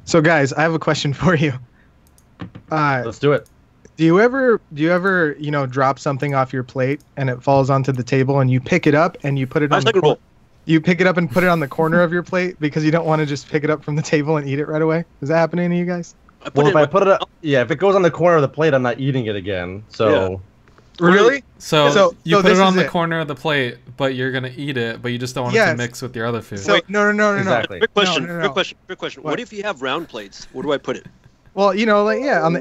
So guys, I have a question for you. Let's do it. Do you ever, drop something off your plate and it falls onto the table and you pick it up and you put it on you pick it up and put it on the corner of your plate because you don't want to just pick it up from the table and eat it right away? Is that happening to you guys? If it goes on the corner of the plate, I'm not eating it again. So. Yeah. Really? So you put it on the corner of the plate, but you're gonna eat it, but you just don't want it to mix with your other food. So, no. Exactly. Quick question. What if you have round plates? Where do I put it? Well, on the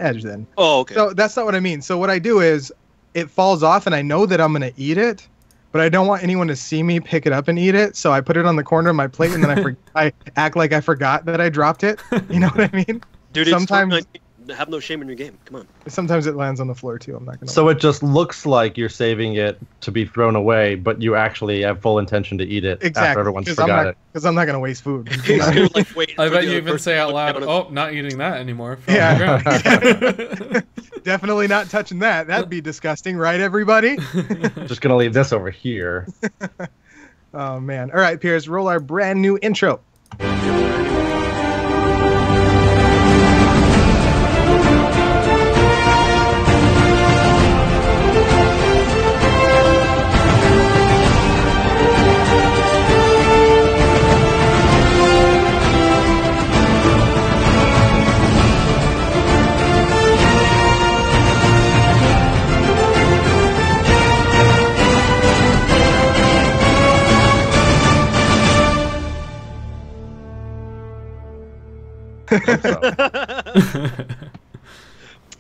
edge then. Oh, okay. So that's not what I mean. So what I do is, it falls off, and I know that I'm gonna eat it, but I don't want anyone to see me pick it up and eat it. So I put it on the corner of my plate, and then I act like I forgot that I dropped it. You know what I mean? Dude, sometimes have no shame in your game. Come on. Sometimes it lands on the floor too. I'm not gonna. So it just looks like you're saving it to be thrown away, but you actually have full intention to eat it after everyone's forgot it. Because I'm not gonna waste food. I bet you even say out loud, "Oh, not eating that anymore." Yeah. Definitely not touching that. That'd be disgusting, right, everybody? Just gonna leave this over here. Oh man! All right, Piers, roll our brand new intro.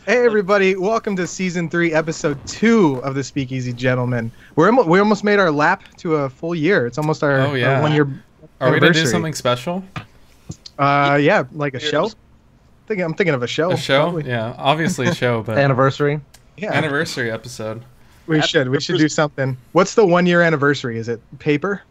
Hey everybody, welcome to season 3 episode 2 of the Speakeasy Gentlemen. We almost made our lap to a full year. It's almost our 1 year Are we gonna do something special? Yeah, like a show. I'm thinking of a show. A show? Probably. Yeah, obviously a show, but anniversary. Yeah, anniversary episode. We should do something. What's the 1 year anniversary? Is it paper?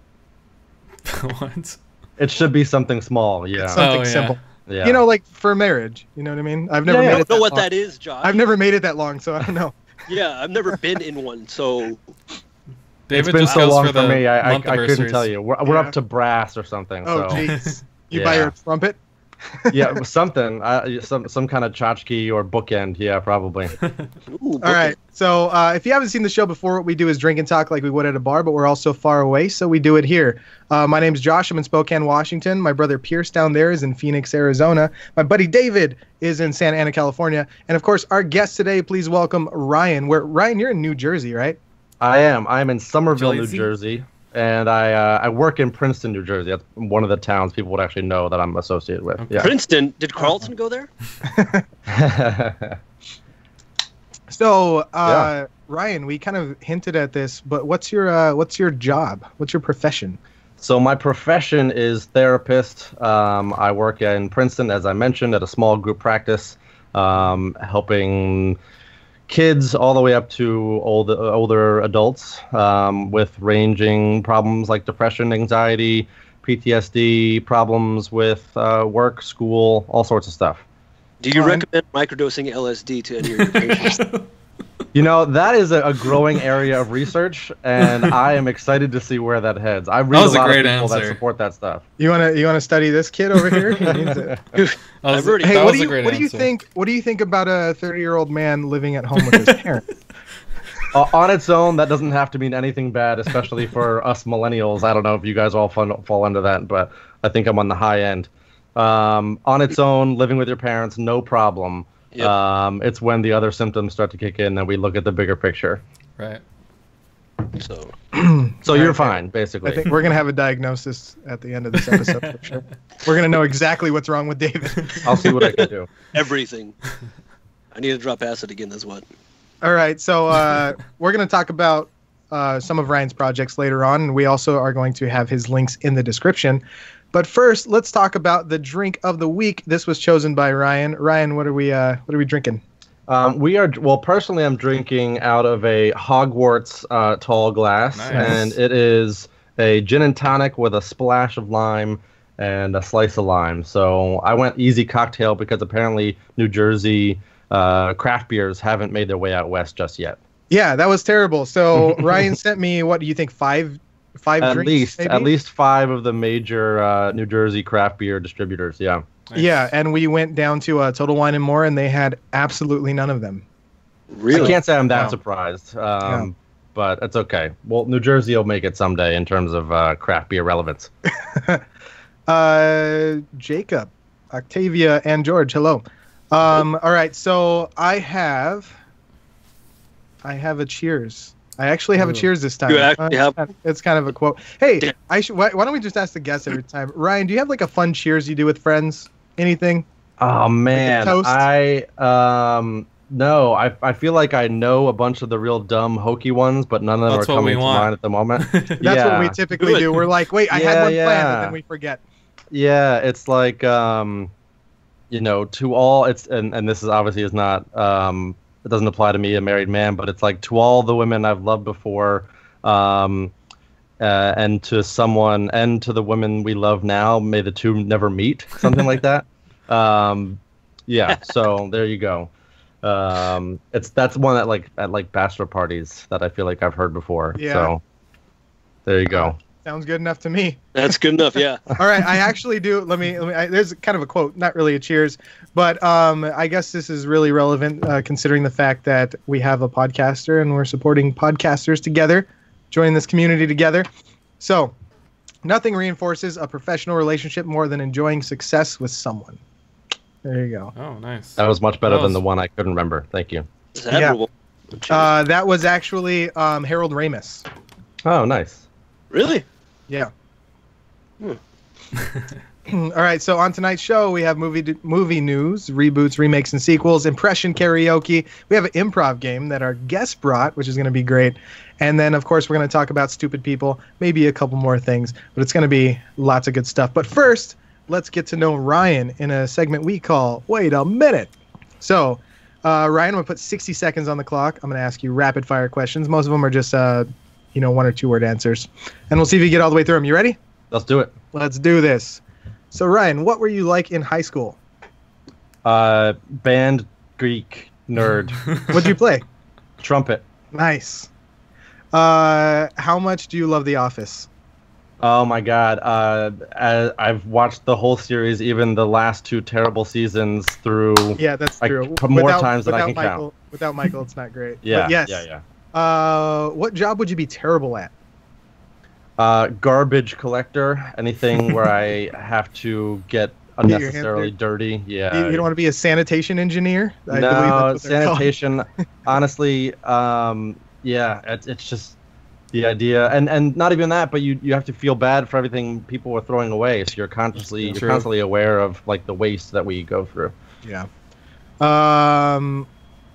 What? It should be something small. Yeah. Something simple. Yeah. Like for marriage. You know what I mean? I've never made it. I don't know what that is, Josh. I've never made it that long, so I don't know. Yeah, I've never been in one, so. David, it's been so long for me. I couldn't tell you. We're up to brass or something. Oh, jeez. You buy your trumpet? Yeah, something. Some kind of tchotchke or bookend. Yeah, probably. All right. So if you haven't seen the show before, what we do is drink and talk like we would at a bar, but we're all so far away, so we do it here. My name's Josh. I'm in Spokane, Washington. My brother Pierce down there is in Phoenix, Arizona. My buddy David is in Santa Ana, California. And, of course, our guest today, please welcome Ryan. Ryan, you're in New Jersey, right? I am. I'm in Somerville, New Jersey. And I work in Princeton, New Jersey. That's one of the towns people would actually know that I'm associated with. Okay. Yeah. Princeton? Did Carlton go there? So, Ryan, we kind of hinted at this, but what's your job? What's your profession? So my profession is therapist. I work in Princeton, as I mentioned, at a small group practice, helping kids all the way up to older adults with ranging problems like depression, anxiety, PTSD, problems with work, school, all sorts of stuff. Do you recommend microdosing LSD to any of your patients? That is a growing area of research, and I am excited to see where that heads. I read a lot of people that support that stuff. You wanna study this kid over here? He needs it. Hey, what do you think? What do you think about a 30-year-old man living at home with his parents? On its own, that doesn't have to mean anything bad, especially for us millennials. I don't know if you guys all fall under that, but I think I'm on the high end. On its own, living with your parents, no problem. Yep. It's when the other symptoms start to kick in that we look at the bigger picture. Right. So you're fine, basically. I think we're gonna have a diagnosis at the end of this episode for sure. We're gonna know exactly what's wrong with David. I'll see what I can do. Everything. I need to drop acid again. That's what. All right, so we're gonna talk about some of Ryan's projects later on, and we also are going to have his links in the description. But first, let's talk about the drink of the week. This was chosen by Ryan. Ryan, what are we drinking? Personally, I'm drinking out of a Hogwarts tall glass, and it is a gin and tonic with a splash of lime and a slice of lime. So I went easy cocktail because apparently New Jersey craft beers haven't made their way out west just yet. Yeah, that was terrible. So Ryan sent me, what do you think, five 5 drinks, maybe? At least 5 of the major New Jersey craft beer distributors. Yeah. Nice. Yeah, and we went down to Total Wine and More, and they had absolutely none of them. Really? I can't say I'm that surprised, but it's okay. Well, New Jersey will make it someday in terms of craft beer relevance. Jacob, Octavia, and George, hello. All right, so I have a cheers. I actually have a cheers this time. You actually have? It's kind of a quote. Hey, why don't we just ask the guests every time? Ryan, do you have like a fun cheers you do with friends? Anything? Oh man, Like no, I feel like I know a bunch of the real dumb hokey ones, but none of them are coming to mind at the moment. That's what we typically do. We're like, wait, I had one planned, and then we forget. Yeah, it's like you know, to all it's and this is obviously is not it doesn't apply to me, a married man, but it's like to all the women I've loved before, and to someone and to the women we love now, may the two never meet, something like that. Yeah, so there you go. That's one that at bachelor parties that I feel like I've heard before. Yeah. So there you go. Sounds good enough to me. That's good enough, yeah. All right, I actually do. Let me there's kind of a quote, not really a cheers, but I guess this is really relevant considering the fact that we have a podcaster and we're supporting podcasters together, joining this community together. So, nothing reinforces a professional relationship more than enjoying success with someone. There you go. Oh, nice. That was much better than the one I couldn't remember. Thank you. Yeah. That was actually Harold Ramis. Oh, nice. Really? Yeah. All right, so on tonight's show, we have movie news, reboots, remakes, and sequels, impression karaoke. We have an improv game that our guest brought, which is going to be great. And then, of course, we're going to talk about stupid people, maybe a couple more things, but it's going to be lots of good stuff. But first, let's get to know Ryan in a segment we call Wait a Minute. So, Ryan, I'm going to put 60 seconds on the clock. I'm going to ask you rapid-fire questions. Most of them are just, 1 or 2 word answers. And we'll see if you get all the way through them. You ready? Let's do it. Let's do this. So, Ryan, what were you like in high school? Band Greek nerd. What'd you play? Trumpet. Nice. How much do you love The Office? Oh my God! I've watched the whole series, even the last 2 terrible seasons through. Yeah, that's true. More times than I can count. Without Michael, it's not great. Yeah. But yes. Yeah. What job would you be terrible at? Garbage collector. Anything where I have to get unnecessarily dirty. Yeah. You don't want to be a sanitation engineer? No, sanitation. Honestly, yeah, it's just the idea, and not even that, but you have to feel bad for everything people are throwing away, so you're constantly aware of like the waste that we go through. Yeah.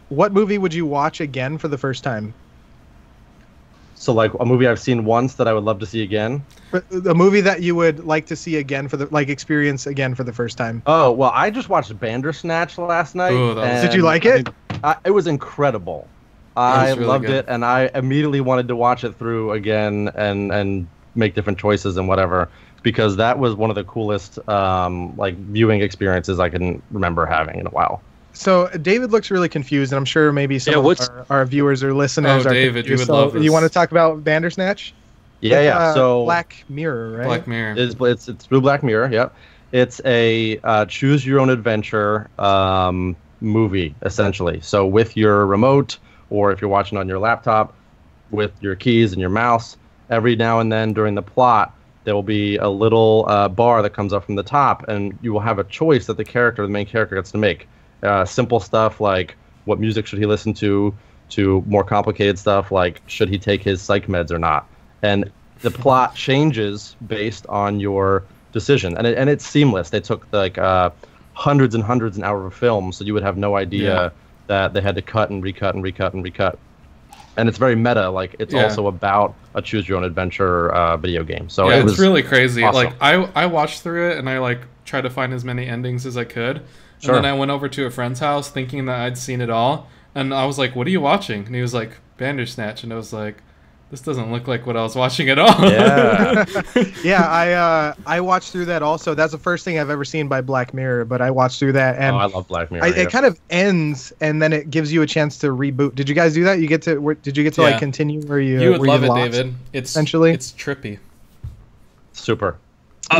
What movie would you watch again for the first time? So like a movie I've seen once that I would love to see again. A movie that you would like to see again experience again for the first time. Oh well, I just watched Bandersnatch last night. Ooh, did you like it? It was incredible. I loved it, and I immediately wanted to watch it through again and make different choices and whatever, because that was one of the coolest viewing experiences I can remember having in a while. So David looks really confused, and I'm sure maybe some of our viewers or listeners are David, confused. you would love this. You want to talk about Bandersnatch? Yeah. So Black Mirror, right? Black Mirror. It's through Black Mirror. Yep. It's a choose your own adventure movie essentially. So with your remote, or if you're watching on your laptop, with your keys and your mouse, every now and then during the plot, there will be a little bar that comes up from the top, and you will have a choice that the main character gets to make. Simple stuff like what music should he listen to more complicated stuff like should he take his psych meds or not. And the plot changes based on your decision. And it's seamless. They took hundreds and hundreds an hour of film, so you would have no idea that they had to cut and recut and recut and recut. And it's very meta. Like it's also about a choose your own adventure video game. So it's really crazy. Awesome. Like I watched through it and I tried to find as many endings as I could. Sure. And then I went over to a friend's house thinking that I'd seen it all. And I was like, what are you watching? And he was like, Bandersnatch. And I was like, This doesn't look like what I was watching at all. Yeah. Yeah, I watched through that also. That's the first thing I've ever seen by Black Mirror, but I watched through that, and I love Black Mirror. it kind of ends, and then it gives you a chance to reboot. Did you guys do that? Did you get to like continue where you would love it, lost, David. It's essentially it's trippy. Super.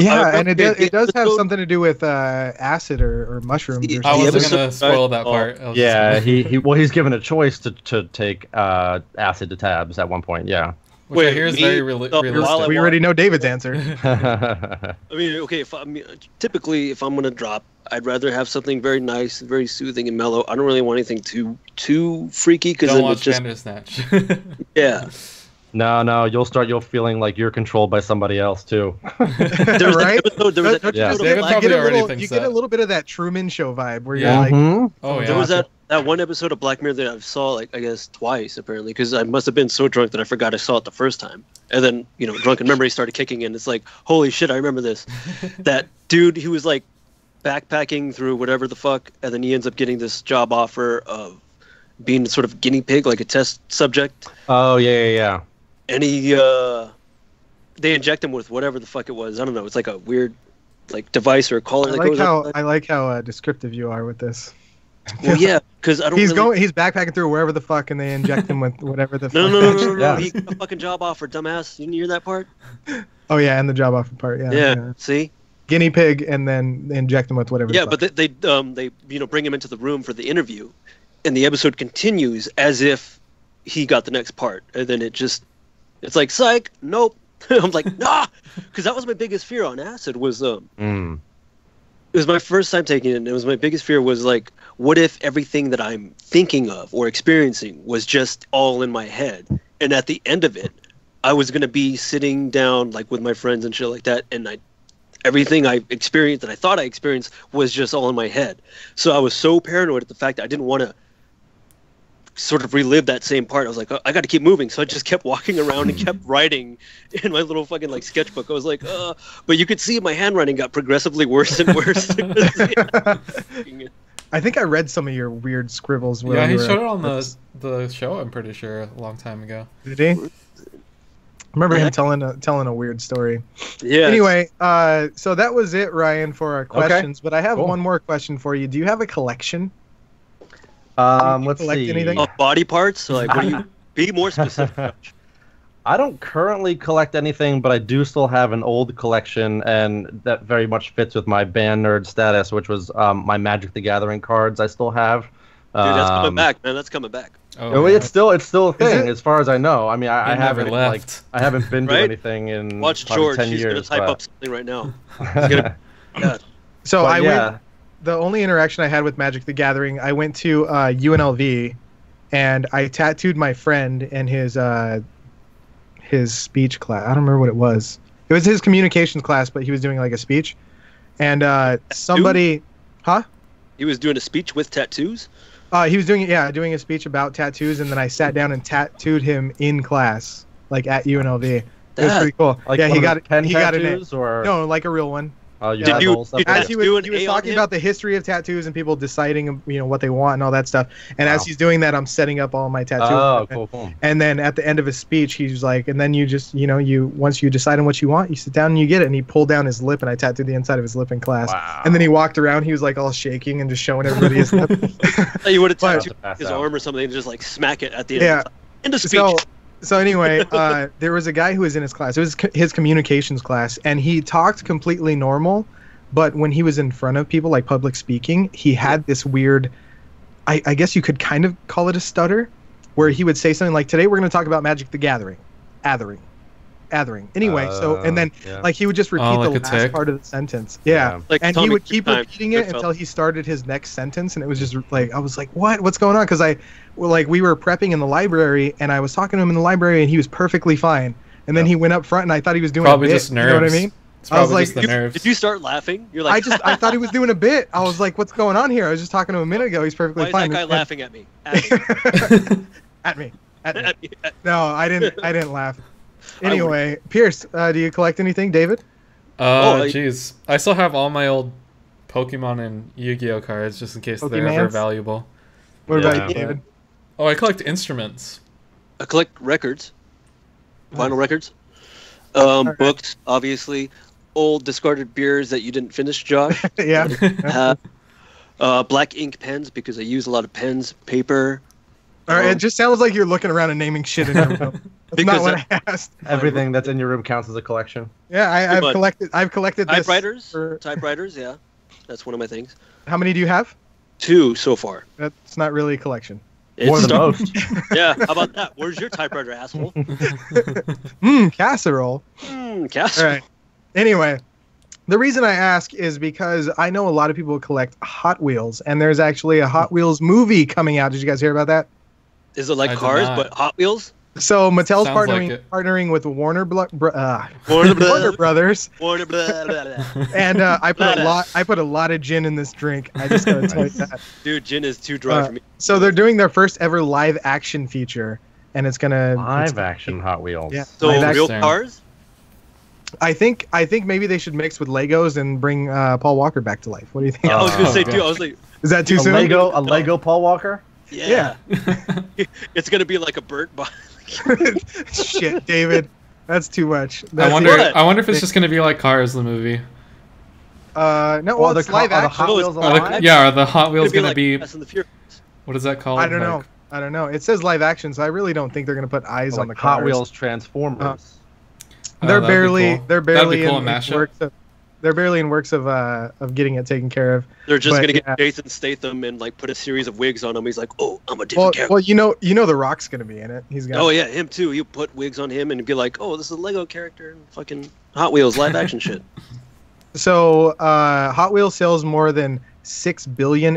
Yeah, and it does have something to do with acid or mushrooms. Or I something. wasn't gonna spoil that part. Yeah, he's given a choice to take acid to tabs at one point. Yeah. Which I hear is very realistic. We already know David's answer. I mean, okay, typically if I'm gonna drop, I'd rather have something very nice, very soothing and mellow. I don't really want anything too freaky because then it just Bandersnatch. Yeah. No, you'll feeling like you're controlled by somebody else too. There was Right? that episode, Yeah. You get a little bit of that Truman Show vibe where you're like, Oh yeah. There was that one episode of Black Mirror that I saw, like, I guess twice apparently, because I must have been so drunk that I forgot I saw it the first time, and then drunken memory started kicking in. It's like, holy shit, I remember this. That dude, he was like backpacking through whatever the fuck, and then he ends up getting this job offer of being sort of guinea pig, like a test subject. Oh yeah. And they inject him with whatever the fuck it was. I don't know. It's like a weird, like, device or a collar. I like how descriptive you are with this. Well, yeah, because I don't. He's backpacking through wherever the fuck, and they inject him with whatever the. No. Yeah. He got a fucking job offer, dumbass. You didn't hear that part? Oh yeah, and the job offer part. Yeah. See. Guinea pig, and then they inject him with whatever. Yeah, but they bring him into the room for the interview, and the episode continues as if he got the next part, and then it's like, psych, nope. I'm like, nah, because that was my biggest fear on acid was it was my first time taking it, and it was my biggest fear was like, what if everything that I'm thinking of or experiencing was just all in my head, and at the end of it, I was gonna be sitting down like with my friends and shit like that, and everything I experienced that I thought I experienced was just all in my head. So I was so paranoid at the fact that I didn't want to sort of relive that same part. I was like, I got to keep moving. So I just kept walking around and kept writing in my little fucking like sketchbook. I was like, but you could see my handwriting got progressively worse and worse. I think I read some of your weird scribbles. Yeah, he showed it on the show, I'm pretty sure, a long time ago. Did he? I remember him telling a weird story. Yeah. Anyway, so that was it, Ryan, for our questions. But I have Cool. one more question for you. Do you have a collection? Let's collect see. anything? Of body parts? So like, what do you be more specific? I don't currently collect anything, but I do still have an old collection, and that very much fits with my band nerd status, which was my Magic the Gathering cards I still have. Dude, that's coming back, man. That's coming back. Oh, it's still a thing, as far as I know. I mean, I haven't left. I haven't been to Right? anything in Watch probably George. 10 He's years. gonna type but- up something right now. He's gonna, God. So but I yeah. went. The only interaction I had with Magic the Gathering, I went to UNLV, and I tattooed my friend in his speech class. I don't remember what it was. It was his communications class, but he was doing like a speech, and somebody, huh? He was doing a speech with tattoos. He was doing a speech about tattoos, and then I sat down and tattooed him in class, like at UNLV. It was pretty cool. Like yeah, one he of got the pen he got tattoos, or no, like a real one. Oh, you Did have you- the whole stuff did like As that. he do was, an he was A on talking him? about the history of tattoos and people deciding, what they want and all that stuff. And as Wow. he's doing that, I'm setting up all my tattoos. Oh, cool. And then at the end of his speech, he's like, and then you just, once you decide on what you want, you sit down and you get it. And he pulled down his lip, and I tattooed the inside of his lip in class. Wow. And then he walked around. He was like all shaking and just showing everybody his lip. You would have But- tattooed Pass his out. arm or something and just like smack it at the end. Yeah. End of speech. So anyway, there was a guy who was in his class. It was his communications class, and he talked completely normal. But when he was in front of people, like public speaking, he had this weird, I guess you could kind of call it a stutter, where he would say something like, today we're going to talk about Magic the Gathering. Anyway, and then yeah. like he would just repeat like the a last tick? part of the sentence. Yeah. Like And he Tommy would keep Time. repeating it until he started his next sentence, and it was just like, I was like, what's going on? Because we were prepping in the library, and I was talking to him in the library, and he was perfectly fine. And then he went up front, and I thought he was doing Probably a bit. just You know what I nerves. mean? It's I was probably like, just the nerves. Did you start laughing? You're like, I thought he was doing a bit. I was like, what's going on here? I was just talking to him a minute ago. He's perfectly why is fine. that guy laughing at me? At me. No, I didn't laugh. Anyway, Pierce, do you collect anything, David? Jeez. I still have all my old Pokemon and Yu-Gi-Oh cards just in case they're ever Pokemans? valuable. What Yeah. about you, David? Oh, I collect instruments. I collect records. vinyl records, books, obviously, old discarded beers that you didn't finish, Josh. Yeah. Black ink pens because I use a lot of pens, paper. All right, it just sounds like you're looking around and naming shit in your room. That's not what I asked. Everything that's in your room counts as a collection. Yeah, I've collected this typewriters. Yeah, that's one of my things. How many do you have? 2 so far. That's not really a collection. More than most. Yeah, how about that? Where's your typewriter, asshole? Casserole. Casserole. All right. Anyway, the reason I ask is because I know a lot of people collect Hot Wheels, and there's actually a Hot Wheels movie coming out. Did you guys hear about that? Is it like Cars but Hot Wheels? So Mattel's Sounds partnering with Warner Brothers. Warner blah, blah, blah. And I put a lot of gin in this drink. I just gotta tell you that. Dude, gin is too dry for me. So they're doing their first ever live action feature, and it's gonna live action Hot Wheels. Yeah. So real cars? I think maybe they should mix with Legos and bring Paul Walker back to life. What do you think? Yeah, I was gonna say, dude. I was like, is that too soon? Lego Paul Walker? Yeah. It's gonna be like a burnt body. Shit, David, that's too much. I wonder if it's just gonna be like Cars the movie. No, well, it's live action. Hot Wheels are the Hot Wheels gonna be? Fast and the Furious. What is that called? I don't know. It says live action, so I really don't think they're gonna put eyes on the cars. Hot Wheels Transformers. They're barely in works of getting it taken care of. They're just gonna get Jason Statham and like put a series of wigs on him. He's like, oh, I'm a different character. Well, you know, The Rock's gonna be in it. He's got. Oh yeah, him too. You put wigs on him and be like, oh, this is a Lego character and fucking Hot Wheels live action shit. So Hot Wheels sells more than 6 billion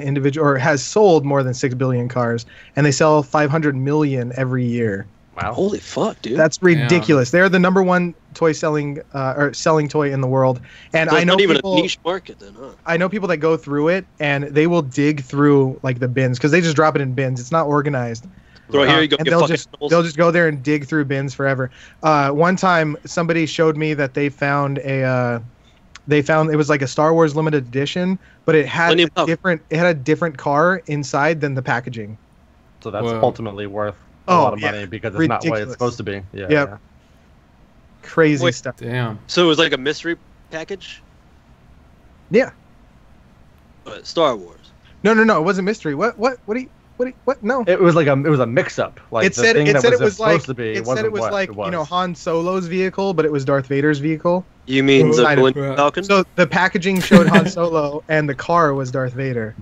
has sold more than 6 billion cars, and they sell 500 million every year. Wow. Holy fuck, dude. That's ridiculous. They're the number one toy selling toy in the world. And so I know not even people, a niche market then, huh? I know people that go through it and they will dig through like the bins because they just drop it in bins. It's not organized. Throw here you go. And they'll just go there and dig through bins forever. One time somebody showed me that they found it was like a Star Wars limited edition, but it had a different car inside than the packaging. So that's ultimately worth a lot of money because it's not what it's supposed to be. Yeah. Crazy stuff. Damn. So it was like a mystery package? Yeah. Star Wars. No. It wasn't mystery. What? No. It was a mix up. Like it said it was like you know, Han Solo's vehicle, but it was Darth Vader's vehicle. You mean the Millennium Falcon? So the packaging showed Han Solo and the car was Darth Vader.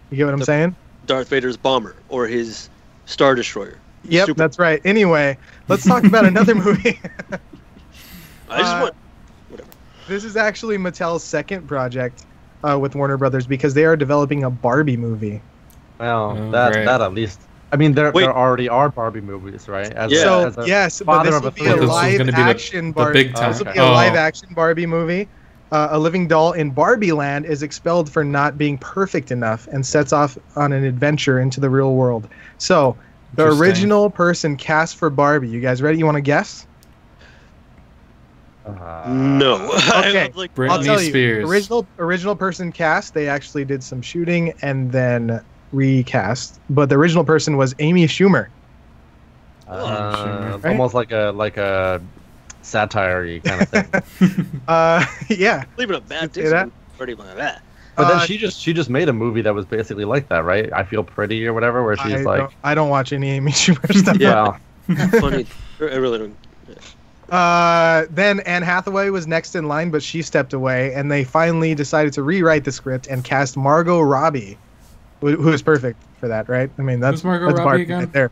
You get what I'm saying? Darth Vader's bomber or his Star Destroyer. Yep, that's right. Anyway, let's talk about another movie. I just want whatever. This is actually Mattel's second project with Warner Brothers because they are developing a Barbie movie. Well, that at least. I mean, there already are Barbie movies, right? Yes, but this will be a live action Barbie. This will be a live action Barbie movie. A living doll in Barbie Land is expelled for not being perfect enough and sets off on an adventure into the real world. So, the original person cast for Barbie. You guys ready? You want to guess? No. Okay. I'll tell Spears. you. Original person cast. They actually did some shooting and then recast. But the original person was Amy Schumer. Right? Almost like a satire-y kind of thing. Yeah. Leaving a bad taste. Pretty much that. But then she just made a movie that was basically like that, right? I Feel Pretty or whatever, where she's I don't watch any Amy Schumer stuff. Yeah. Funny. I really don't. Then Anne Hathaway was next in line, but she stepped away, and they finally decided to rewrite the script and cast Margot Robbie, who is perfect for that, right? I mean, that's Margot Robbie again? Right there.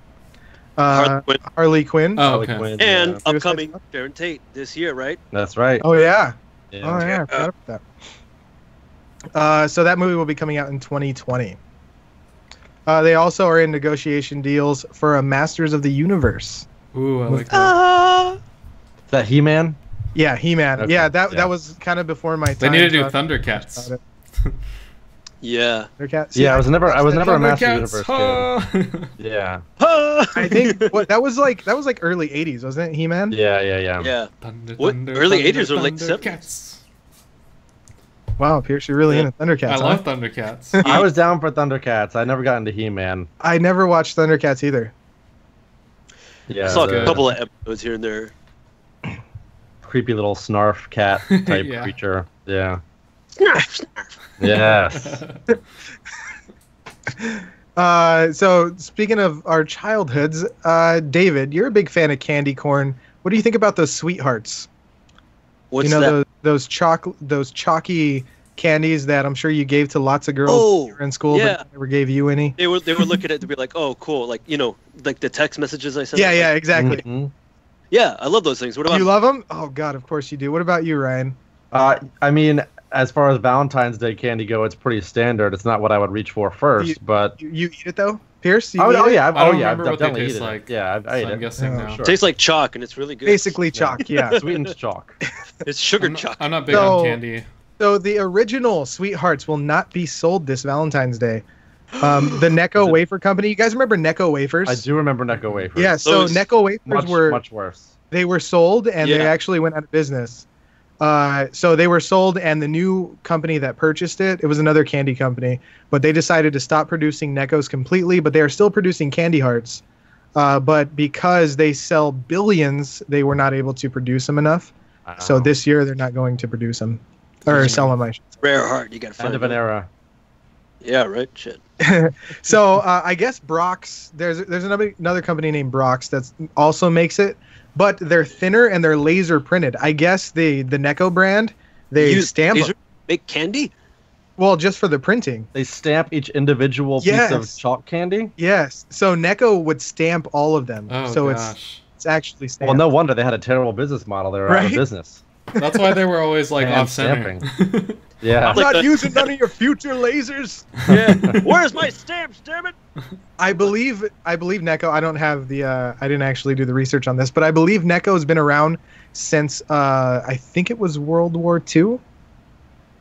Harley Quinn. Oh, okay. Quinn, and upcoming Sharon Tate this year, right? That's right. Oh yeah. I forgot about that. So that movie will be coming out in 2020. They also are in negotiation deals for a Masters of the Universe. Ooh, I like that. Is that He-Man? Yeah, He-Man. Okay. Yeah, that was kind of before my time. They need to do Thundercats. Yeah. Thundercats. Yeah, I was never a Master Universe kid. Yeah. I think that was like early 80s, wasn't it? He-Man? Yeah. Early 80s or late 70s? Wow, Pierce, you're really into Thundercats. I love Thundercats. I was down for Thundercats. I never got into He-Man. I never watched Thundercats either. Yeah, I saw a couple of episodes here and there. creepy little snarf cat type Yeah. creature. Yeah. Snarf, snarf. Yes. So speaking of our childhoods, David, you're a big fan of candy corn. What do you think about those sweethearts? What's you know that? those chalky candies that I'm sure you gave to lots of girls when you were in school, yeah. but never gave you any. They would look at it to be like, oh, cool, like like the text messages I sent. Yeah, out, yeah, like, exactly. Mm-hmm. Yeah, I love those things. What about You love them? Oh God, of course you do. What about you, Ryan? I mean, as far as Valentine's Day candy go, it's pretty standard. It's not what I would reach for first, but You eat it though, Pierce? You oh eat it? yeah, I don't I've remember what they definitely taste eaten it. like. Yeah, I ate So I'm it. guessing Oh, now. sure. tastes like chalk and it's really good. Basically chalk. Yeah. Sweetened chalk. It's sugar I'm, chalk. I'm not big So- on candy. So the original Sweethearts will not be sold this Valentine's Day. The Necco Wafer Company. You guys remember Necco wafers? I do remember Necco wafers. Yeah. So Those- Necco wafers Much worse. they were sold and they Yeah. actually went out of business. So they were sold, and the new company that purchased it was another candy company, but they decided to stop producing Neckos completely, but they are still producing candy hearts. But because they sell billions, they were not able to produce them enough. So Wow. this year they're not going to produce them or sell them. Rare heart. You gotta find End of an it. era. Yeah, right. Shit. So I guess Brock's. There's another company named Brock's that also makes it, but they're thinner and they're laser printed. I guess the Necco brand they stamp These them. make candy. Well, just for the printing. They stamp each individual piece of Yes. chalk candy. Yes. So Necco would stamp all of them. Oh so gosh. it's actually stamped. Well, no wonder they had a terrible business model. They were out of Right? business. That's why they were always like And off center. Yeah. I'm Like not the- using none of your future lasers. Yeah. Where's my stamps? Damn it. I believe Necco. I don't have the. I didn't actually do the research on this, but I believe Necco has been around since I think it was World War II.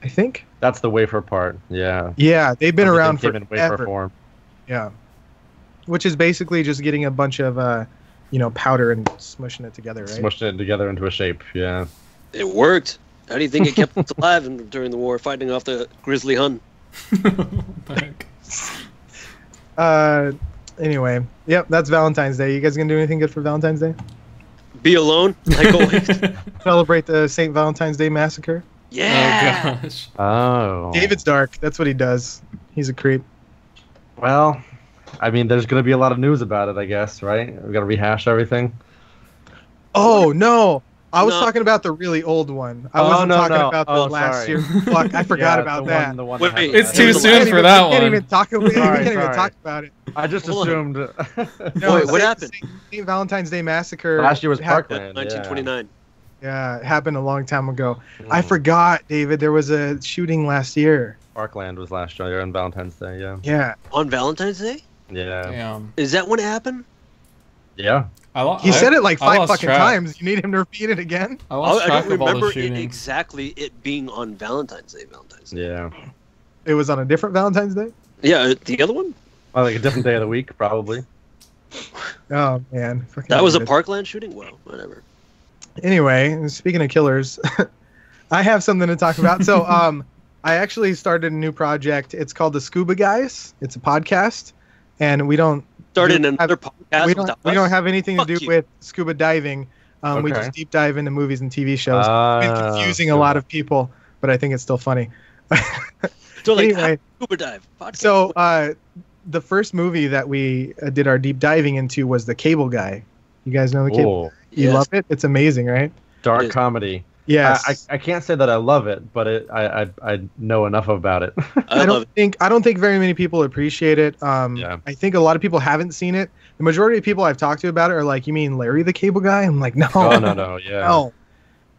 I think. That's the wafer part. Yeah. Yeah, they've been Everything around came in wafer forever. form. Yeah, which is basically just getting a bunch of powder and smushing it together, right? Smushed it together into a shape. Yeah. It worked. How do you think it kept us alive during the war, fighting off the grizzly Hun? Anyway, yep, that's Valentine's Day. You guys gonna do anything good for Valentine's Day? Be alone, like always. Celebrate the St. Valentine's Day massacre? Yeah. Oh gosh. Oh. David's dark. That's what he does. He's a creep. Well, I mean, there's going to be a lot of news about it, I guess, right? We've got to rehash everything. Oh no! I was No. talking about the really old one. I Oh, wasn't no, talking no. about the Oh, last sorry. year. Fuck, I forgot Yeah, about the that. One, the one Wait, that wait, happened. It's too It was the soon last- for that We can't one. even talk. We Sorry, can't even sorry. talk about it. I just Hold on. assumed. No, Wait, what happened? St. Valentine's Day massacre. Last year was hap- Parkland. 1929. Yeah, it happened a long time ago. Yeah. I forgot, David. There was a shooting last year. Parkland was last year on Valentine's Day, yeah. Yeah. On Valentine's Day? Yeah. Damn. Is that when it happened? Yeah. He said it like I 5 lost fucking track. times. You need him to repeat it again? I lost I track don't of all the remember it shootings. exactly it being on Valentine's Day. Yeah. It was on a different Valentine's Day? Yeah, the other one? Well, like a different day of the week, probably. Oh, man. Fucking That was a David. Parkland shooting? Well, whatever. Anyway, speaking of killers, I have something to talk about. So, I actually started a new project. It's called the Scuba Guys. It's a podcast, and we don't Started do- another podcast we don't without we us? don't have anything to Fuck do you. with scuba diving. We Okay. just deep dive into movies and TV shows. It's been confusing a lot of people, but I think it's still funny. So, like, Anyway. scuba dive podcast. So, the first movie that we did our deep diving into was The Cable Guy. You guys know The Cable? Oh, You Yes. love it? It's amazing, right? dark Yes. comedy. Yes. I can't say that I love it, but I know enough about it. I love it. I don't think very many people appreciate it. Yeah. I think a lot of people haven't seen it. The majority of people I've talked to about it are like, "You mean Larry the Cable Guy?" I'm like, "No, Oh no, yeah. no."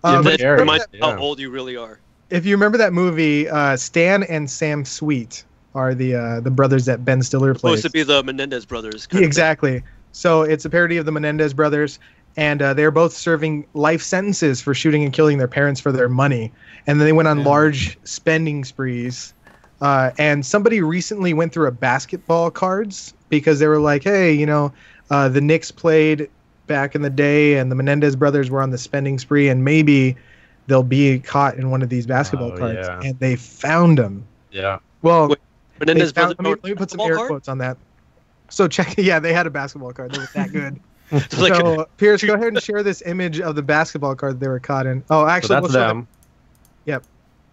Yeah, But but if you Larry- remember Remind me how yeah. old you really are. if you remember that movie, Stan and Sam Sweet are the brothers that Ben Stiller plays. Supposed to be the Menendez brothers. kind of thing. Exactly. So it's a parody of the Menendez brothers, and they're both serving life sentences for shooting and killing their parents for their money. And then they went on large spending sprees. And somebody recently went through a basketball cards because they were like, hey, the Knicks played back in the day, and the Menendez brothers were on the spending spree, and maybe they'll be caught in one of these basketball Oh, cards. yeah. And they found them. Yeah. Well, Wait, they Menendez found, brothers. let me put some basketball air card? quotes on that. So check. Yeah, they had a basketball card. They were that good. So, Pierce, go ahead and share this image of the basketball card they were caught in. Oh, actually, so that's we'll show them. Yep.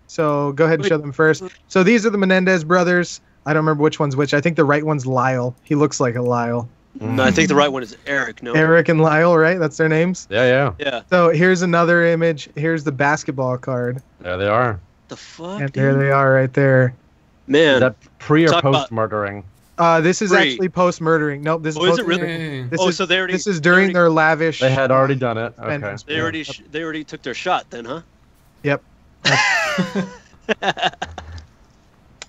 So go ahead and show them first. So these are the Menendez brothers. I don't remember which one's which. I think the right one's Lyle. He looks like a Lyle. No, I think the right one is Eric. No, Eric and Lyle, right? That's their names? Yeah. So here's another image. Here's the basketball card. There they are. The fuck? And there they are right there. Man. Is that pre or post murdering? This is actually post murdering. Nope, this is is it really? So this is during their lavish. They had already done it. Okay. They already took their shot then, huh? Yep.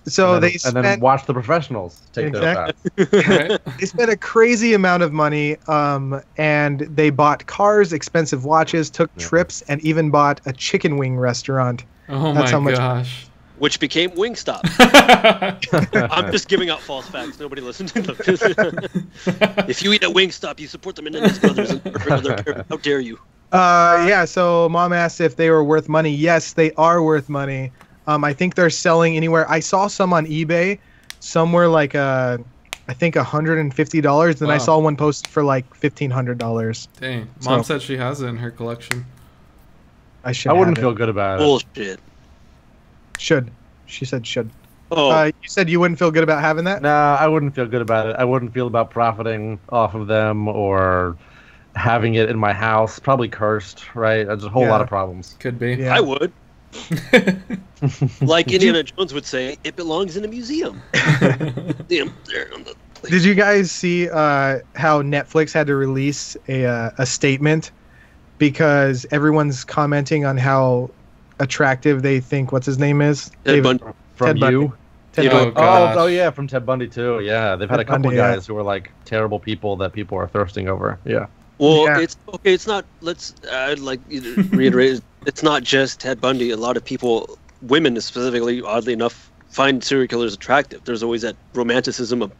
So and then watch the professionals take their shots. They spent a crazy amount of money, and they bought cars, expensive watches, took trips, and even bought a chicken wing restaurant. Oh That's my gosh. Which became Wingstop. I'm just giving out false facts. Nobody listened to them. If you eat at Wingstop, you support the Menendez brothers. How dare you? Yeah, so Mom asked if they were worth money. Yes, they are worth money. I think they're selling anywhere. I saw some on eBay, somewhere like I think $150. Then I saw one posted for like $1,500. Dang, Mom said she has it in her collection. I wouldn't feel good about it. Bullshit. Should. She said should. Oh. You said you wouldn't feel good about having that? Nah, I wouldn't feel good about it. I wouldn't feel about profiting off of them or having it in my house. Probably cursed, right? There's a whole lot of problems. Could be. Yeah. I would. Like Indiana Jones would say, it belongs in a museum. Damn, there on the plate. Did you guys see how Netflix had to release a statement because everyone's commenting on how attractive they think what's his name is? Ted Bundy. From Ted you? Bundy. Oh, yeah, from Ted Bundy too. Yeah, they've had a couple guys who are like terrible people that people are thirsting over. Yeah. Well, it's okay. It's not. Let's like reiterate. It's not just Ted Bundy. A lot of people, women specifically, oddly enough, find serial killers attractive. There's always that romanticism of,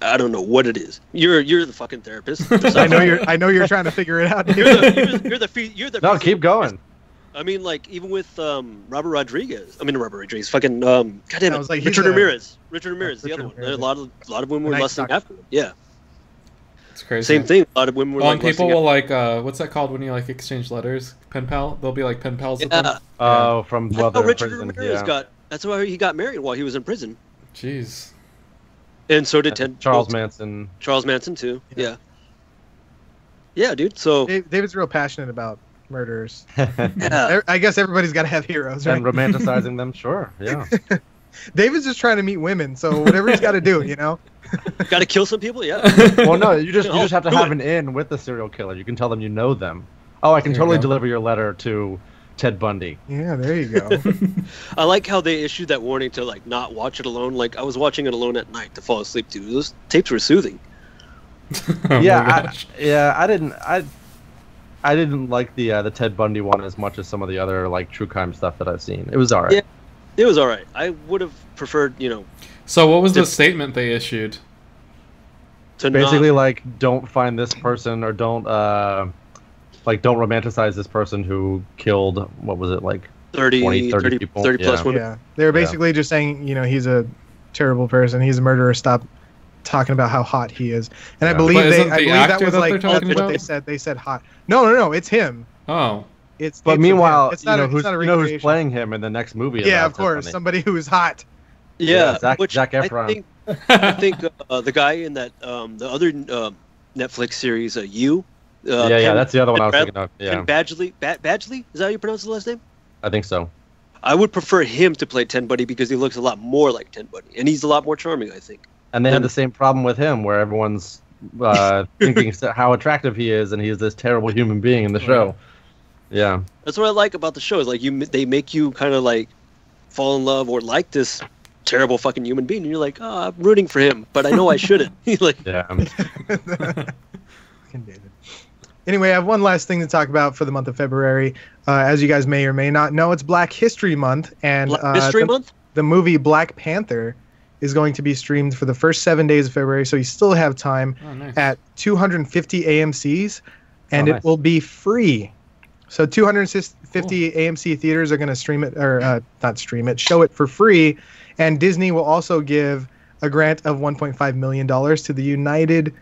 I don't know what it is. You're the fucking therapist. I know you're trying to figure it out. You're the. No, keep going. I mean, like, even with Robert Rodriguez. I mean, Robert Rodriguez. Fucking goddamn it. Like, Richard Ramirez. Richard Ramirez, the other one. A lot of women were lusting after him. Yeah. It's crazy. Same thing. A lot of women were like people will like what's that called when you like exchange letters? Pen pal? They'll be like pen pals with them. Oh, from Richard Ramirez got. That's why he got married while he was in prison. Jeez. And so did Charles Manson. Charles Manson too. Yeah. Yeah, dude. So David's real passionate about murderers. yeah. I guess everybody's got to have heroes, right? And romanticizing them, sure. Yeah. David's just trying to meet women, so whatever he's got to do, you know. Got to kill some people, yeah. Well, no, you just have to have an in with the serial killer. You can tell them you know them. Oh, I can totally deliver your letter to Ted Bundy. Yeah, there you go. I like how they issued that warning to like not watch it alone. Like I was watching it alone at night to fall asleep too. Those tapes were soothing. I didn't like the Ted Bundy one as much as some of the other like true crime stuff that I've seen. It was alright. Yeah, it was alright. I would have preferred, So what was the statement they issued? To basically like don't find this person or don't romanticize this person who killed, what was it, like 30 people? 30 plus women. Yeah, they were basically just saying, he's a terrible person, he's a murderer, stop talking about how hot he is. And I believe that was like that's what they said. They said hot. No, it's him. Oh. But meanwhile, it's not who's playing him in the next movie? Yeah, of course, somebody who's hot. Yeah, Zac Efron. I think the guy in that the other Netflix series, You. That's the other one I was thinking of. Yeah. And Badgley, is that how you pronounce his last name? I think so. I would prefer him to play Ted Bundy because he looks a lot more like Ted Bundy, and he's a lot more charming, I think. And they had the same problem with him, where everyone's thinking how attractive he is, and he's this terrible human being in the show. Yeah, that's what I like about the show. Is like they make you kind of like fall in love or like this terrible fucking human being, and you're like, oh, I'm rooting for him, but I know I shouldn't. Yeah. Anyway, I have one last thing to talk about for the month of February. As you guys may or may not know, it's Black History Month, and History Month. The movie Black Panther is going to be streamed for the first 7 days of February, so you still have time at 250 AMCs, and it will be free. So 250 AMC theaters are going to stream it, or not stream it, show it for free, and Disney will also give a grant of $1.5 million to the United